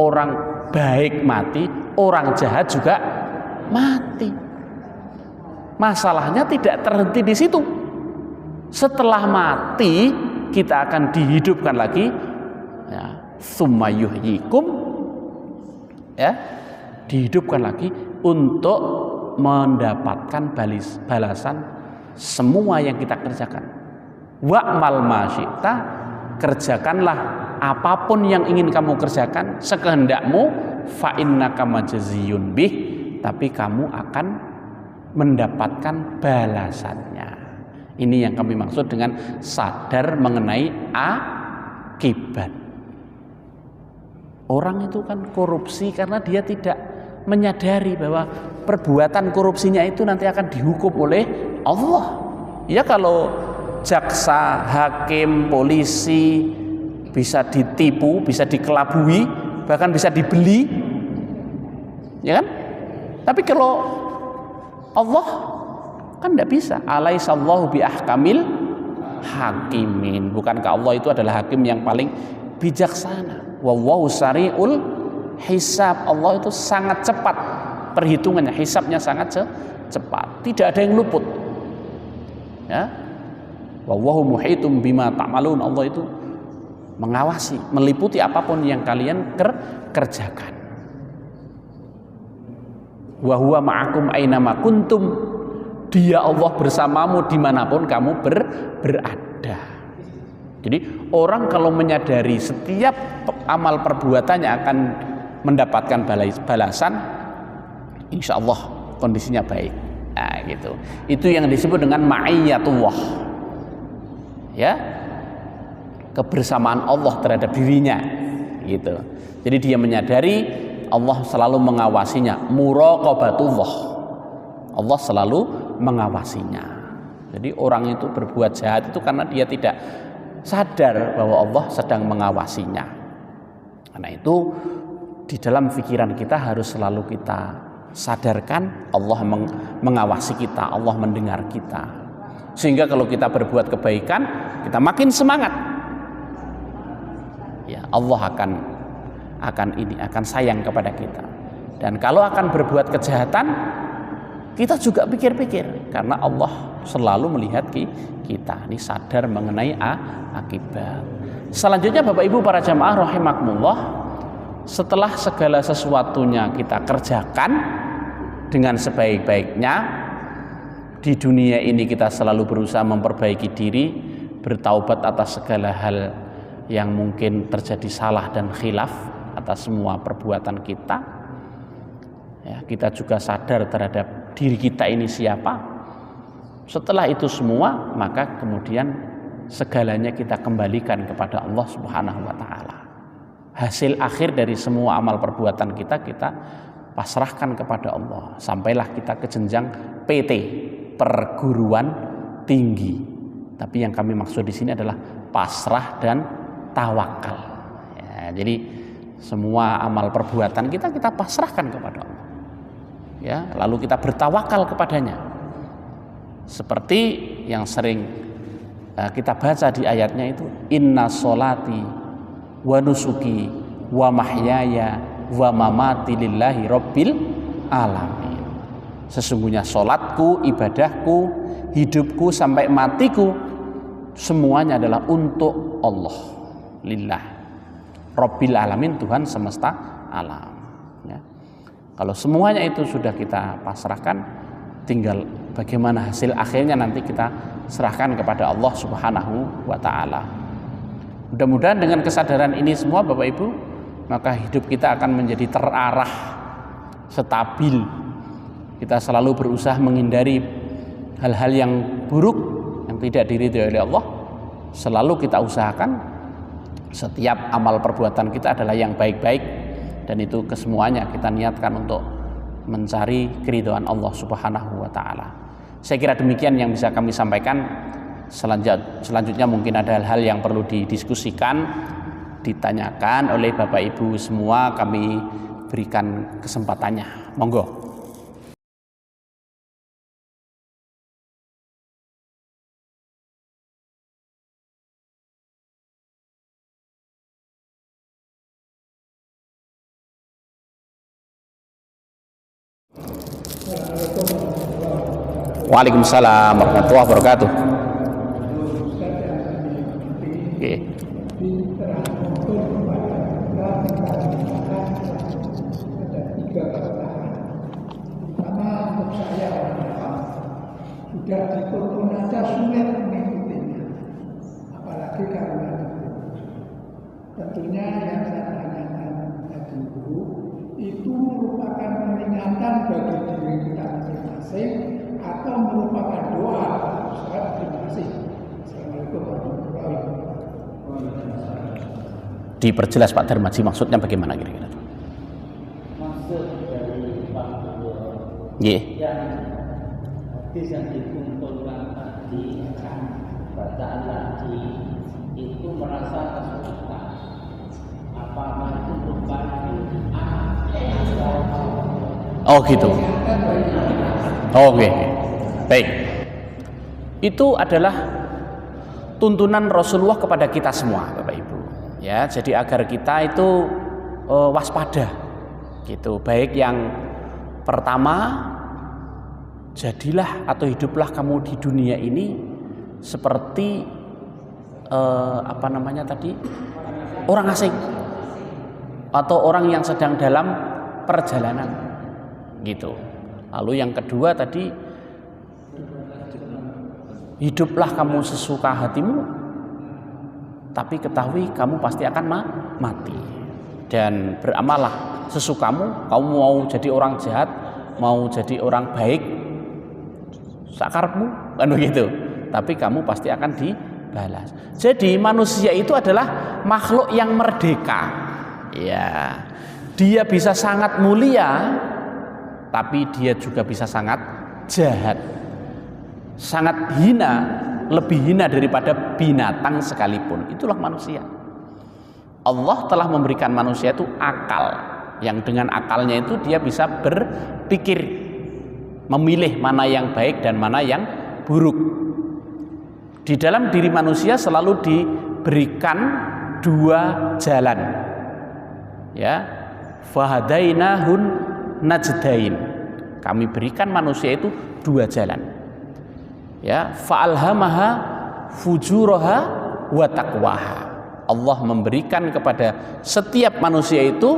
orang baik mati, orang jahat juga mati. Masalahnya tidak terhenti di situ. Setelah mati kita akan dihidupkan lagi, ya, tsumma yuhyikum, ya, dihidupkan lagi untuk mendapatkan balasan semua yang kita kerjakan. Wa'mal ma syi'ta, kerjakanlah apapun yang ingin kamu kerjakan sekehendakmu, fa innaka majziyun bih, tapi kamu akan mendapatkan balasannya. Ini yang kami maksud dengan sadar mengenai akibat. Orang itu kan korupsi karena dia tidak menyadari bahwa perbuatan korupsinya itu nanti akan dihukum oleh Allah. Ya, kalau jaksa, hakim, polisi bisa ditipu, bisa dikelabui, bahkan bisa dibeli, ya kan? Tapi kalau Allah kan tidak bisa. Alaihissallahu bi ahkamil hakimin. Bukankah Allah itu adalah hakim yang paling bijaksana? Wallahu sari'ul hisab. Allah itu sangat cepat perhitungannya, hisabnya sangat cepat. Tidak ada yang luput. Ya. Wallahu muhitum bima ta'malun. Allah itu mengawasi, meliputi apapun yang kalian kerjakan. Wa huwa ma'akum ainama kuntum. Dia Allah bersamamu dimanapun kamu berada. Jadi orang kalau menyadari setiap amal perbuatannya akan mendapatkan balasan, insya Allah kondisinya baik. Nah, gitu. Itu yang disebut dengan ma'iyatullah. Ya, kebersamaan Allah terhadap dirinya. Gitu. Jadi dia menyadari Allah selalu mengawasinya. Muraqabatullah, Allah selalu mengawasinya. Jadi orang itu berbuat jahat itu karena dia tidak sadar bahwa Allah sedang mengawasinya. Karena itu di dalam pikiran kita harus selalu kita sadarkan Allah mengawasi kita, Allah mendengar kita. Sehingga kalau kita berbuat kebaikan, kita makin semangat. Ya, Allah akan sayang kepada kita. Dan kalau akan berbuat kejahatan, kita juga pikir-pikir karena Allah selalu melihat kita. Ini sadar mengenai akibat. Selanjutnya Bapak Ibu para jamaah rahimakumullah, setelah segala sesuatunya kita kerjakan dengan sebaik-baiknya, di dunia ini kita selalu berusaha memperbaiki diri, bertaubat atas segala hal yang mungkin terjadi salah dan khilaf atas semua perbuatan kita. Ya, kita juga sadar terhadap diri kita ini siapa. Setelah itu semua, maka kemudian segalanya kita kembalikan kepada Allah Subhanahu wa taala. Hasil akhir dari semua amal perbuatan kita pasrahkan kepada Allah. Sampailah kita ke jenjang PT, perguruan tinggi. Tapi yang kami maksud di sini adalah pasrah dan tawakal. Ya, jadi semua amal perbuatan kita pasrahkan kepada Allah. Ya, lalu kita bertawakal kepadanya. Seperti yang sering kita baca di ayatnya itu, inna sholati wa nusuki wa mahyaya wa mamati lillahi rabbil alamin. Sesungguhnya sholatku, ibadahku, hidupku sampai matiku semuanya adalah untuk Allah, lillah, rabbil alamin, Tuhan semesta alam. Ya. Kalau semuanya itu sudah kita pasrahkan, tinggal bagaimana hasil akhirnya nanti kita serahkan kepada Allah Subhanahu wa taala. Mudah-mudahan dengan kesadaran ini semua Bapak Ibu, maka hidup kita akan menjadi terarah, stabil. Kita selalu berusaha menghindari hal-hal yang buruk yang tidak diridhoi oleh Allah. Selalu kita usahakan setiap amal perbuatan kita adalah yang baik-baik, dan itu kesemuanya kita niatkan untuk mencari keridhaan Allah Subhanahu wa taala. Saya kira demikian yang bisa kami sampaikan. Selanjutnya mungkin ada hal-hal yang perlu didiskusikan, ditanyakan oleh Bapak Ibu semua, kami berikan kesempatannya. Monggo. Waalaikumsalam warahmatullahi wabarakatuh. Okay. Pertama, untuk saya sudah dituntun aja sulit mengikutinya, apalagi karena tentunya yang saya tanyakan tadi itu merupakan peringatan bagi diri kita masing-masing atau merupakan doa. Terima kasih. Assalamualaikum warahmatullahi wabarakatuh. Diperjelas Pak Darmaji, maksudnya bagaimana kira-kira? Maksud dari Pak Gubernur Yeah. hadis yang dikumpulkan tadi, bacaan tadi itu merasa kesulitan. Apakah itu merupakan Oh gitu. Oh, oke. Baik. Itu adalah tuntunan Rasulullah kepada kita semua, Bapak Ibu. Ya, jadi agar kita itu waspada, gitu. Baik yang pertama, jadilah atau hiduplah kamu di dunia ini seperti orang asing atau orang yang sedang dalam perjalanan, gitu. Lalu yang kedua tadi, hiduplah kamu sesuka hatimu, tapi ketahui kamu pasti akan mati. Dan beramallah sesukamu, kamu mau jadi orang jahat, mau jadi orang baik, sakarepmu, kan begitu. Tapi kamu pasti akan dibalas. Jadi manusia itu adalah makhluk yang merdeka. Ya. Dia bisa sangat mulia, tapi dia juga bisa sangat jahat, sangat hina, lebih hina daripada binatang sekalipun. Itulah manusia. Allah telah memberikan manusia itu akal, yang dengan akalnya itu dia bisa berpikir, memilih mana yang baik dan mana yang buruk. Di dalam diri manusia selalu diberikan dua jalan, ya, fahadainahun najdain. Kami berikan manusia itu dua jalan, ya, fa'alhamaha fujuraha wa taqwaha. Allah memberikan kepada setiap manusia itu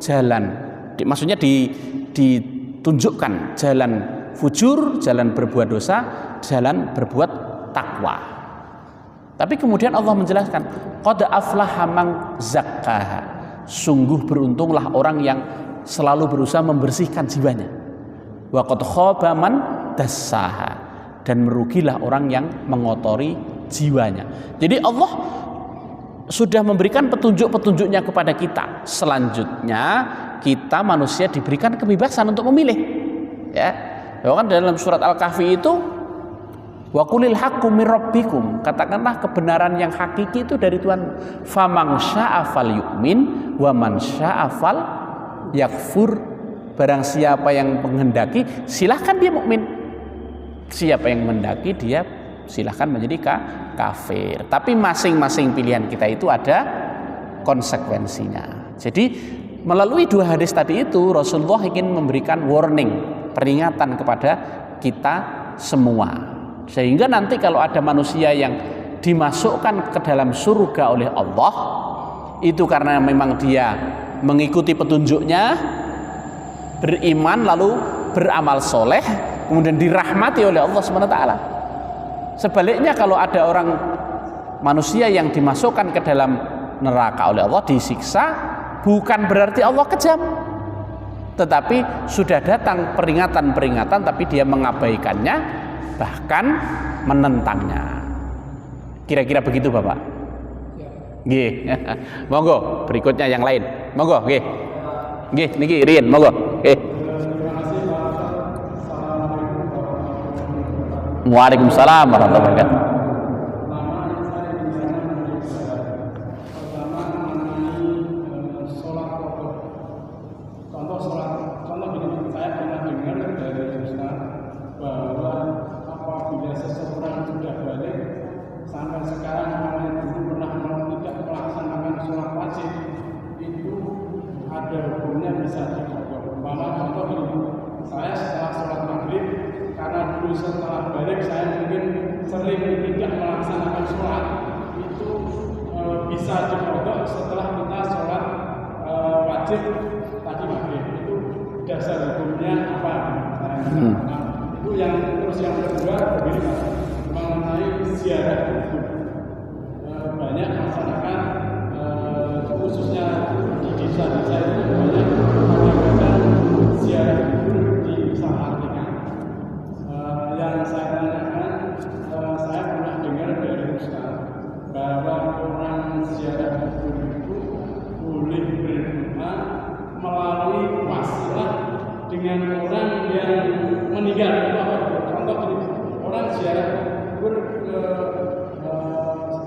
jalan, maksudnya ditunjukkan jalan fujur, jalan berbuat dosa, jalan berbuat takwa. Tapi kemudian Allah menjelaskan, qad aflaha man zakkaha. Sungguh beruntunglah orang yang selalu berusaha membersihkan jiwanya. Wa qad khaba man dassaha. Dan merugilah orang yang mengotori jiwanya. Jadi Allah sudah memberikan petunjuk-petunjuknya kepada kita. Selanjutnya kita manusia diberikan kebebasan untuk memilih, ya. Bahkan dalam surat Al-Kahfi itu, wa qulil haqqu mir rabbikum, katakanlah kebenaran yang hakiki itu dari Tuhan. Faman syaa'a falyu'min wa man syaa'a fal yakfur. Barang siapa yang menghendaki silahkan dia mukmin, siapa yang menghendaki dia silahkan menjadi kafir. Tapi masing-masing pilihan kita itu ada konsekuensinya. Jadi melalui dua hadis tadi itu Rasulullah ingin memberikan warning, peringatan kepada kita semua, sehingga nanti kalau ada manusia yang dimasukkan ke dalam surga oleh Allah itu karena memang dia mengikuti petunjuknya, beriman lalu beramal soleh, kemudian dirahmati oleh Allah SWT. Sebaliknya kalau ada orang manusia yang dimasukkan ke dalam neraka oleh Allah, disiksa, bukan berarti Allah kejam, tetapi sudah datang peringatan-peringatan tapi dia mengabaikannya, bahkan menentangnya. Kira-kira begitu Bapak? Nggih. Monggo berikutnya yang lain. Monggo nggih. Nggih niki Rian, monggo. Nggih. Waalaikumsalam warahmatullahi wabarakatuh. Itu yang terus yang kedua begini Mas, mengenai ziarah kubur. Banyak masyarakat khususnya di desa-desa itu banyak kadang-kadang ziarah kubur disalahartikan. Yang saya tanyakan, saya pernah dengar dari Ustaz bahwa orang ziarah kubur itu boleh berdoa melalui wasilah dengan orang yang meninggal. Contoh orang ziarah kubur ke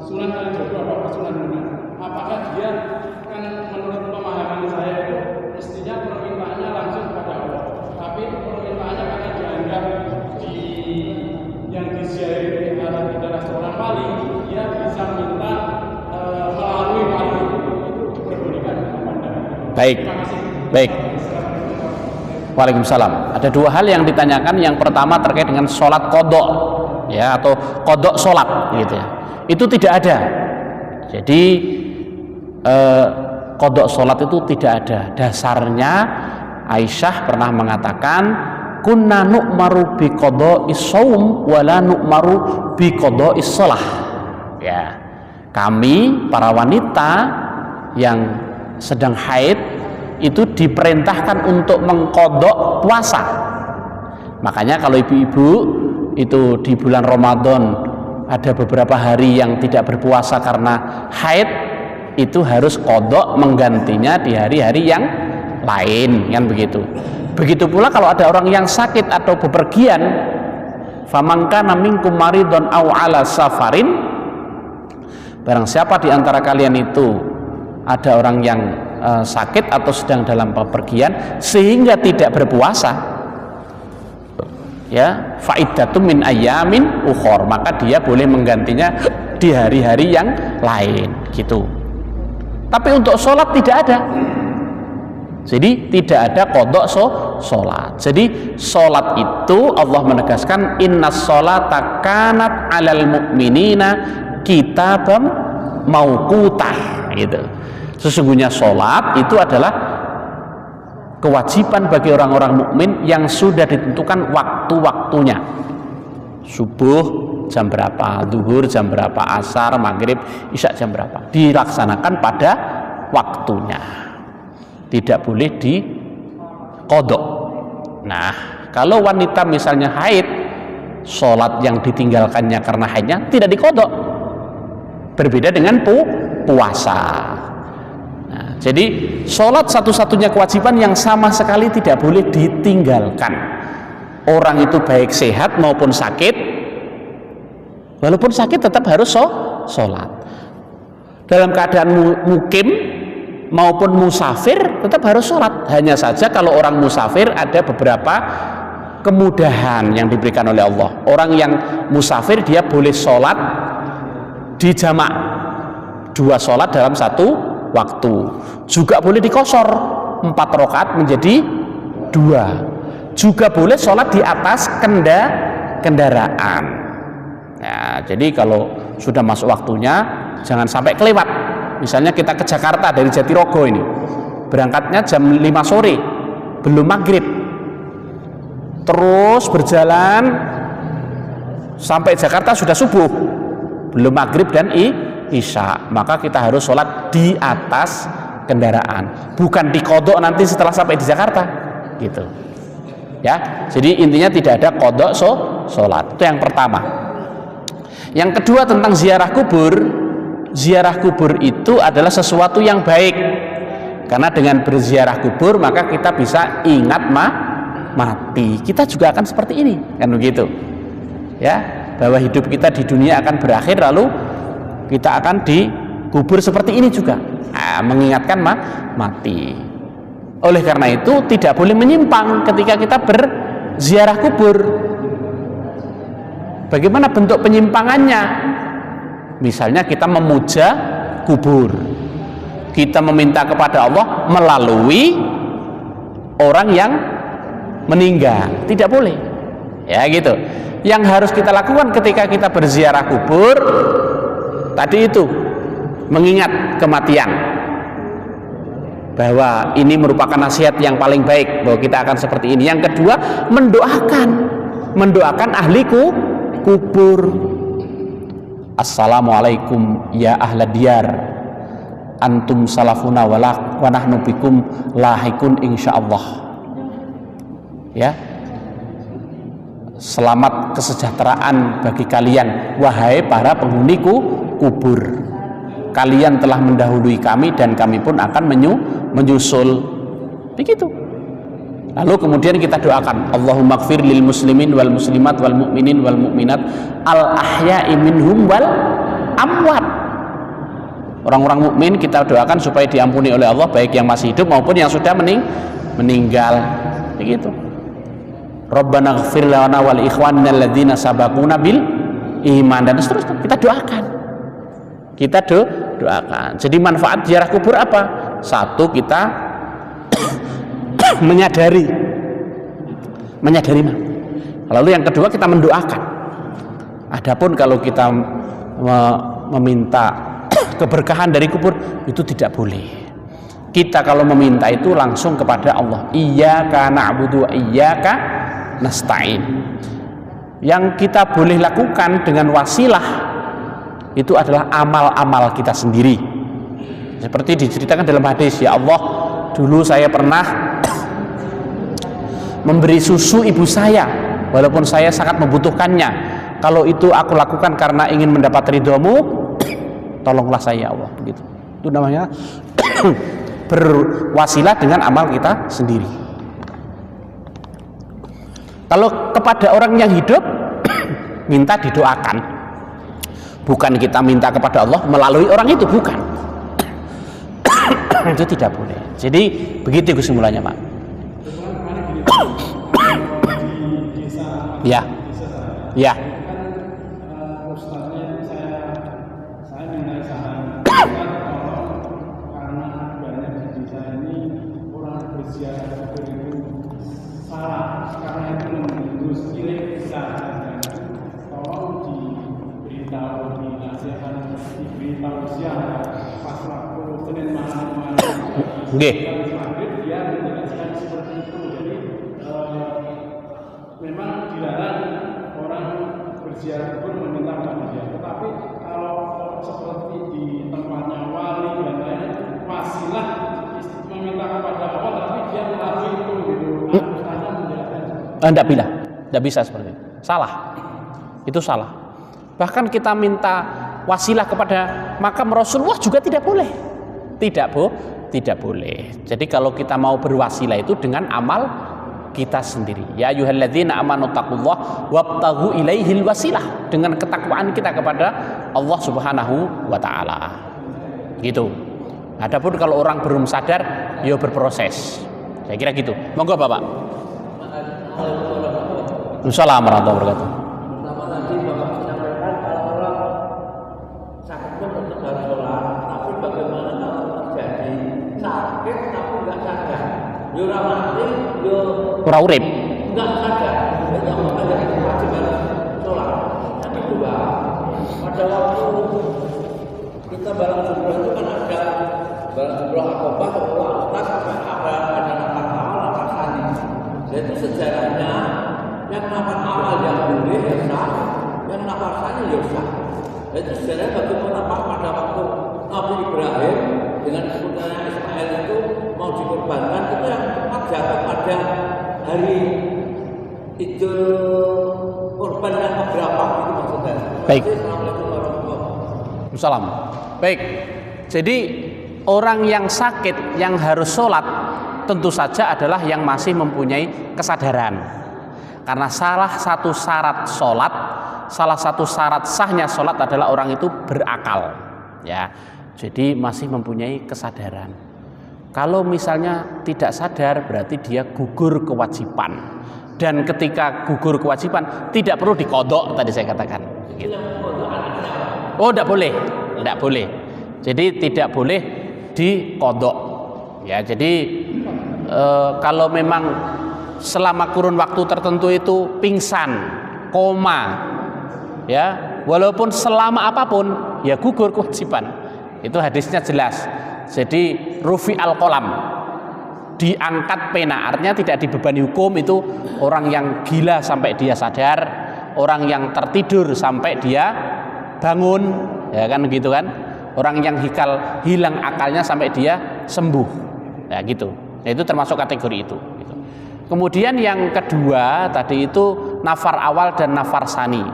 Sunan Kalijogo atau Sunan Bonang, apakah dia kan menurut pemahaman saya itu mestinya permintaannya langsung kepada Allah, tapi permintaannya karena dianggap yang diziarahi adalah seorang wali, dia bisa minta melalui wali, itu diperbolehkan kepada. Baik. Waalaikumsalam. Ada dua hal yang ditanyakan. Yang pertama terkait dengan sholat kodok, ya, atau kodok sholat, gitu ya. Itu tidak ada. Jadi kodok sholat itu tidak ada. Dasarnya Aisyah pernah mengatakan, kunna nu'maru bi qada'is shaum wa la nu'maru bi qada'is shalah. Ya. Kami para wanita yang sedang haid itu diperintahkan untuk mengkodok puasa. Makanya kalau ibu-ibu itu di bulan Ramadan ada beberapa hari yang tidak berpuasa karena haid, itu harus kodok menggantinya di hari-hari yang lain, kan begitu. Begitu pula kalau ada orang yang sakit atau bepergian, faman kana minkum maridun aw ala safarin, barang siapa di antara kalian itu ada orang yang sakit atau sedang dalam bepergian sehingga tidak berpuasa, ya, faidatum min ayyamin ukhor, maka dia boleh menggantinya di hari-hari yang lain, gitu. Tapi untuk sholat tidak ada. Jadi tidak ada qadha sholat. Jadi sholat itu Allah menegaskan innas sholata kanat 'alal mu'minina kitaban mauqutah, gitu. Sesungguhnya sholat itu adalah kewajiban bagi orang-orang mukmin yang sudah ditentukan waktu-waktunya. Subuh jam berapa, zuhur jam berapa, asar, maghrib, isya jam berapa, dilaksanakan pada waktunya, tidak boleh diqodok. Nah, kalau wanita misalnya haid, sholat yang ditinggalkannya karena haidnya tidak diqodok, berbeda dengan puasa. Nah, jadi sholat satu-satunya kewajiban yang sama sekali tidak boleh ditinggalkan. Orang itu baik sehat maupun sakit, walaupun sakit tetap harus sholat. Dalam keadaan mukim maupun musafir tetap harus sholat. Hanya saja kalau orang musafir ada beberapa kemudahan yang diberikan oleh Allah. Orang yang musafir dia boleh sholat di jamak, 2 sholat dalam satu waktu. Juga boleh dikosor 4 rakaat menjadi 2. Juga boleh sholat di atas kendaraan. Nah, jadi kalau sudah masuk waktunya jangan sampai kelewat. Misalnya kita ke Jakarta dari Jatirogo ini, berangkatnya jam 5 sore, belum maghrib, terus berjalan sampai Jakarta sudah subuh, belum maghrib dan isya, maka kita harus sholat di atas kendaraan, bukan diqodok nanti setelah sampai di Jakarta, gitu. Ya, jadi intinya tidak ada qodok sholat. Itu yang pertama. Yang kedua tentang ziarah kubur. Ziarah kubur itu adalah sesuatu yang baik, karena dengan berziarah kubur maka kita bisa ingat mati. Kita juga akan seperti ini, kan begitu? Ya, bahwa hidup kita di dunia akan berakhir, lalu kita akan dikubur seperti ini juga. Nah, mengingatkan mati. Oleh karena itu tidak boleh menyimpang ketika kita berziarah kubur. Bagaimana bentuk penyimpangannya? Misalnya kita memuja kubur, kita meminta kepada Allah melalui orang yang meninggal, tidak boleh, ya gitu. Yang harus kita lakukan ketika kita berziarah kubur tadi itu mengingat kematian, bahwa ini merupakan nasihat yang paling baik, bahwa kita akan seperti ini. Yang kedua, mendoakan ahli kubur. Assalamualaikum ya ahla diyar, antum salafuna wa nahnu bikum lahikun insyaallah. Ya, selamat kesejahteraan bagi kalian wahai para penghuni kubur. Kalian telah mendahului kami dan kami pun akan menyusul. Begitu. Lalu kemudian kita doakan, Allahumma gfir lil muslimin wal muslimat wal mu'minin wal mu'minat al ahya'i minhum wal amwat. Orang-orang mukmin kita doakan supaya diampuni oleh Allah, baik yang masih hidup maupun yang sudah meninggal. Begitu. Rabbana gfir lana wal ikhwanina alladzina sabaquna bil iman, dan seterusnya kita doakan. Kita doakan. Jadi manfaat ziarah kubur apa? Satu, kita menyadari. Lalu yang kedua, kita mendoakan. Adapun kalau kita meminta keberkahan dari kubur, itu tidak boleh. Kita kalau meminta itu langsung kepada Allah. Iyyaka na'budu wa iyyaka nasta'in. Yang kita boleh lakukan dengan wasilah itu adalah amal-amal kita sendiri. Seperti diceritakan dalam hadis, ya Allah, dulu saya pernah memberi susu ibu saya walaupun saya sangat membutuhkannya. Kalau itu aku lakukan karena ingin mendapat ridhomu, tolonglah saya ya Allah. Begitu. Itu namanya berwasilah dengan amal kita sendiri. Kalau kepada orang yang hidup minta didoakan, bukan kita minta kepada Allah melalui orang itu, bukan. Itu tidak boleh. Jadi begitu kesimpulannya, Pak. Ya, ya. Nggih. Dia menjelaskan seperti itu. Jadi memang dilarang orang berziarah kubur meminta kepada dia. Tetapi kalau seperti di tempatnya wali dan lain, wasilah meminta kepada Allah, tapi dia melalui itu gitu. Ustaznya menjelaskan. Tidak bisa seperti itu. Salah. Itu salah. Bahkan kita minta wasilah kepada makam Rasulullah juga tidak boleh. Tidak boleh. Jadi kalau kita mau berwasilah itu dengan amal kita sendiri. Ya ayyuhalladzina amanu taqullaha wabtaghu ilaihil wasilah, dengan ketakwaan kita kepada Allah Subhanahu wa taala. Gitu. Adapun kalau orang belum sadar, ya berproses. Saya kira gitu. Monggo Bapak. Assalamualaikum warahmatullahi wabarakatuh. Pertama tadi Bapak menyampaikan kalau orang sakit pun tetap harus sholat, tapi bagaimana kalau terjadi sakit tapi nggak sadar, yura mati, Ora urip. nggak sadar, itu apakah jadi wajib harus sholat? Yang kedua, pada waktu kita barang jumroh itu kan ada barang jumroh akobah, ustaz, ada nafar awal, nafar sani. Jadi sejarahnya yang nafar awal yang boleh ya sah, yang nafar sani ya sah. Itu sejarahnya bagaimana Pak pada waktu Nabi Ibrahim dengan keputusannya Ismail itu mau dikorbankan, itu yang tepat jatuh pada hari Idul Kurban yang keberapa itu maksudnya. Baik. Assalamualaikum warahmatullahi wabarakatuh. Salam. Baik. Jadi orang yang sakit yang harus sholat tentu saja adalah yang masih mempunyai kesadaran. Karena salah satu syarat sholat, salah satu syarat sahnya sholat adalah orang itu berakal. Ya. Jadi masih mempunyai kesadaran. Kalau misalnya tidak sadar berarti dia gugur kewajiban. Dan ketika gugur kewajiban tidak perlu dikodok tadi saya katakan. Gitu. Oh, tidak boleh. Tidak boleh. Jadi tidak boleh dikodok. Ya, jadi kalau memang selama kurun waktu tertentu itu pingsan, koma, ya, walaupun selama apapun, ya gugur kewajiban. Itu hadisnya jelas. Jadi rufi al-qalam, diangkat pena, artinya tidak dibebani hukum. Itu orang yang gila sampai dia sadar, orang yang tertidur sampai dia bangun, ya kan gitu kan. Orang yang hilang akalnya sampai dia sembuh, ya gitu. Nah, itu termasuk kategori itu. Gitu. Kemudian yang kedua tadi itu nafar awal dan nafar sani.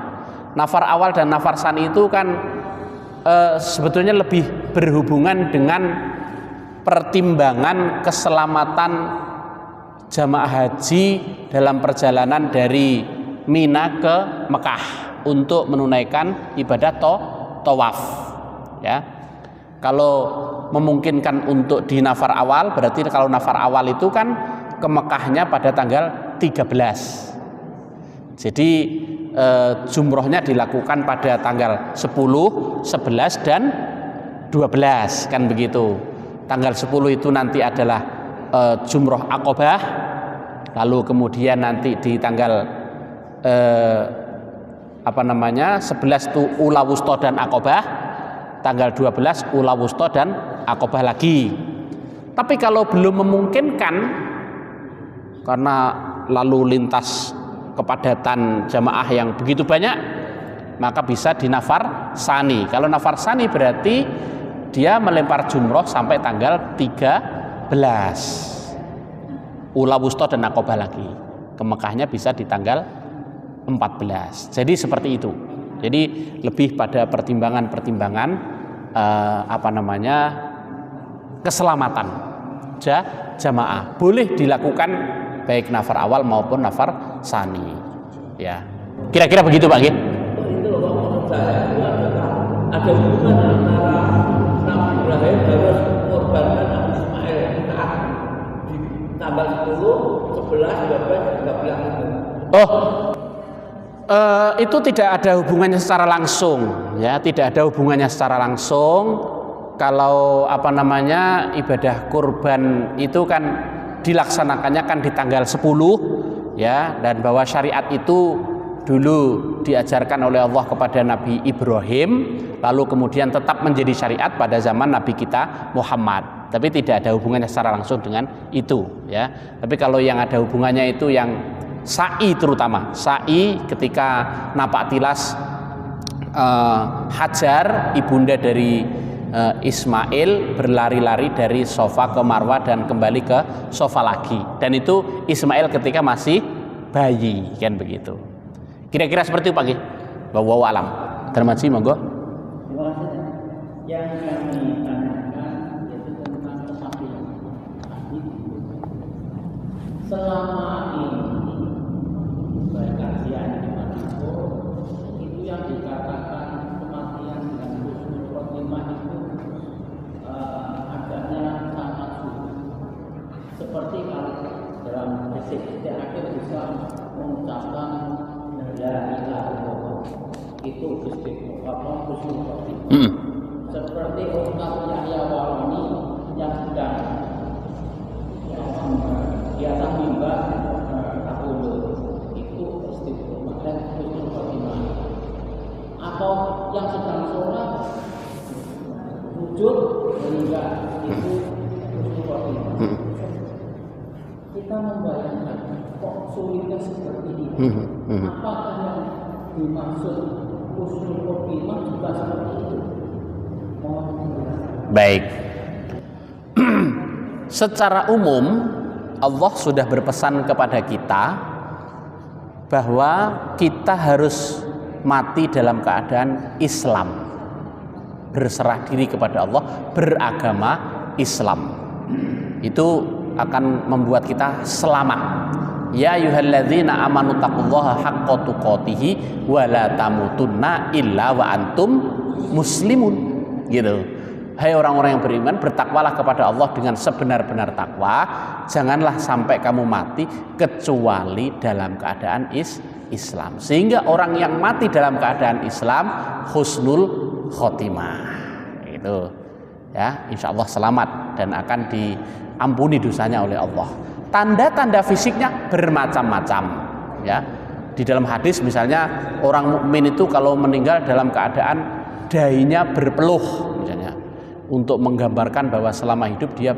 Nafar awal dan nafar sani itu kan sebetulnya lebih berhubungan dengan pertimbangan keselamatan jamaah haji dalam perjalanan dari Mina ke Mekah untuk menunaikan ibadah tawaf. Ya, kalau memungkinkan untuk di nafar awal, berarti kalau nafar awal itu kan ke Mekahnya pada tanggal 13. Jadi jumrohnya dilakukan pada tanggal 10, 11 dan 12 kan begitu. Tanggal 10 itu nanti adalah jumroh akobah, lalu kemudian nanti di tanggal 11 itu ula wusta dan akobah, tanggal 12 ula wusta dan akobah lagi. Tapi kalau belum memungkinkan karena lalu lintas kepadatan jamaah yang begitu banyak, maka bisa di nafar sani. Kalau nafar sani berarti dia melempar jumroh sampai tanggal 13. Ula wusta dan akobah lagi. Ke Mekahnya bisa di tanggal 14. Jadi seperti itu. Jadi lebih pada pertimbangan-pertimbangan keselamatan. jamaah. Boleh dilakukan baik nafar awal maupun nafar sani. Ya. Kira-kira begitu Pak Nggih. Itu loh maksud saya itu ada hubungan antara Nabi Ibrahim harus mengorbankan Nabi Ismail saat di tanggal 10, 11, 12, 13 itu. Itu tidak ada hubungannya secara langsung, ya, tidak ada hubungannya secara langsung. Kalau ibadah kurban itu kan dilaksanakannya kan di tanggal 10, ya, dan bahwa syariat itu dulu diajarkan oleh Allah kepada Nabi Ibrahim, lalu kemudian tetap menjadi syariat pada zaman Nabi kita Muhammad. Tapi tidak ada hubungannya secara langsung dengan itu, ya. Tapi kalau yang ada hubungannya itu yang sa'i, terutama sa'i ketika napak tilas Hajar, ibunda dari Ismail, berlari-lari dari Sofa ke Marwah dan kembali ke Sofa lagi. Dan itu Ismail ketika masih bayi, kan begitu. Kira-kira seperti itu Pak Nggih. Wallahu alam. Darmaji monggo. Terima kasih. Yang kami tanyakan yaitu tentang kesaksian. Selama ini baik kajian dimanapun itu yang dikatakan kematian dengan husnul khotimah itu adanya sangat sulit. Seperti kalau dalam detik-detik akhir bisa mengucapkan la ilaha illallah, itu husnul khotimah. Seperti ungkap Yahya Walani yang sedang di atas mimbar tahulu itu istiqomah dan husnul khotimah. Atau yang sedang sholat wujud meninggal itu husnul khotimah. Kita membayangkan kok sulitnya seperti ini. Apakah yang dimaksud husnul khotimah juga seperti itu? Baik. Secara umum Allah sudah berpesan kepada kita bahwa kita harus mati dalam keadaan Islam, berserah diri kepada Allah, beragama Islam. Itu akan membuat kita selamat. Ya ayyuhalladzina amanu taqullaha haqqa tuqatih wa la tamutunna illa wa antum muslimun. Gitu. Hai orang-orang yang beriman, bertakwalah kepada Allah dengan sebenar-benar takwa. Janganlah sampai kamu mati kecuali dalam keadaan Islam. Sehingga orang yang mati dalam keadaan Islam husnul khotimah. Itu ya, insya Allah selamat dan akan diampuni dosanya oleh Allah. Tanda-tanda fisiknya bermacam-macam, ya. Di dalam hadis misalnya orang mukmin itu kalau meninggal dalam keadaan dahinya berpeluh misalnya, untuk menggambarkan bahwa selama hidup dia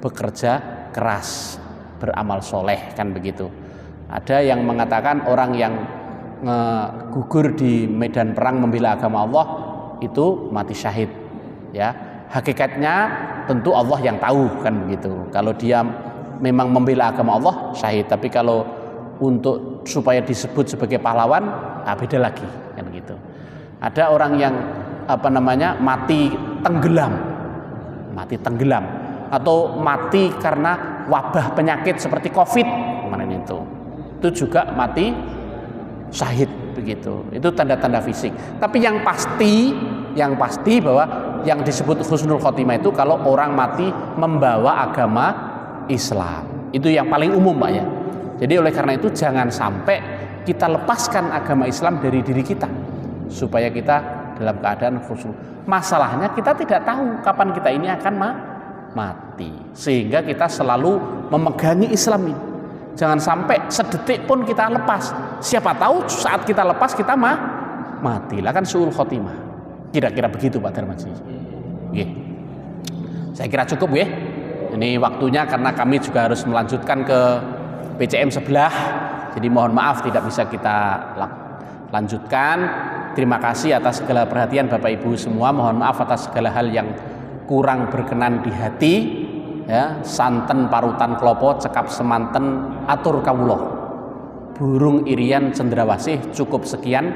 bekerja keras, beramal soleh, kan begitu. Ada yang mengatakan orang yang gugur di medan perang membela agama Allah itu mati syahid, ya. Hakikatnya tentu Allah yang tahu, kan begitu. Kalau dia memang membela agama Allah syahid, tapi kalau untuk supaya disebut sebagai pahlawan beda lagi, kan begitu. Ada orang yang mati tenggelam atau mati karena wabah penyakit seperti Covid kemarin itu juga mati syahid, begitu. Itu tanda-tanda fisik. Tapi yang pasti bahwa yang disebut husnul khotimah itu kalau orang mati membawa agama Islam. Itu yang paling umum, Pak, ya. Jadi oleh karena itu jangan sampai kita lepaskan agama Islam dari diri kita supaya kita dalam keadaan husnul. Masalahnya kita tidak tahu kapan kita ini akan mati, sehingga kita selalu memegangi Islam ini. Jangan sampai sedetik pun kita lepas. Siapa tahu saat kita lepas kita mati. Lah kan suul khotimah. Kira-kira begitu Pak Darmaji. Nggih. Saya kira cukup nggih. Ini waktunya karena kami juga harus melanjutkan ke PCM sebelah. Jadi mohon maaf tidak bisa kita lanjutkan. Terima kasih atas segala perhatian Bapak Ibu semua. Mohon maaf atas segala hal yang kurang berkenan di hati. Ya, santen parutan klopo cekap semanten atur kawula. Burung irian cendrawasih cukup sekian.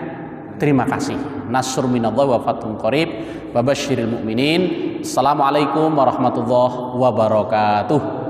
Terima kasih. Nasrun minallahi wa fathun qarib wa basyiril mu'minin. Assalamualaikum warahmatullahi wabarakatuh.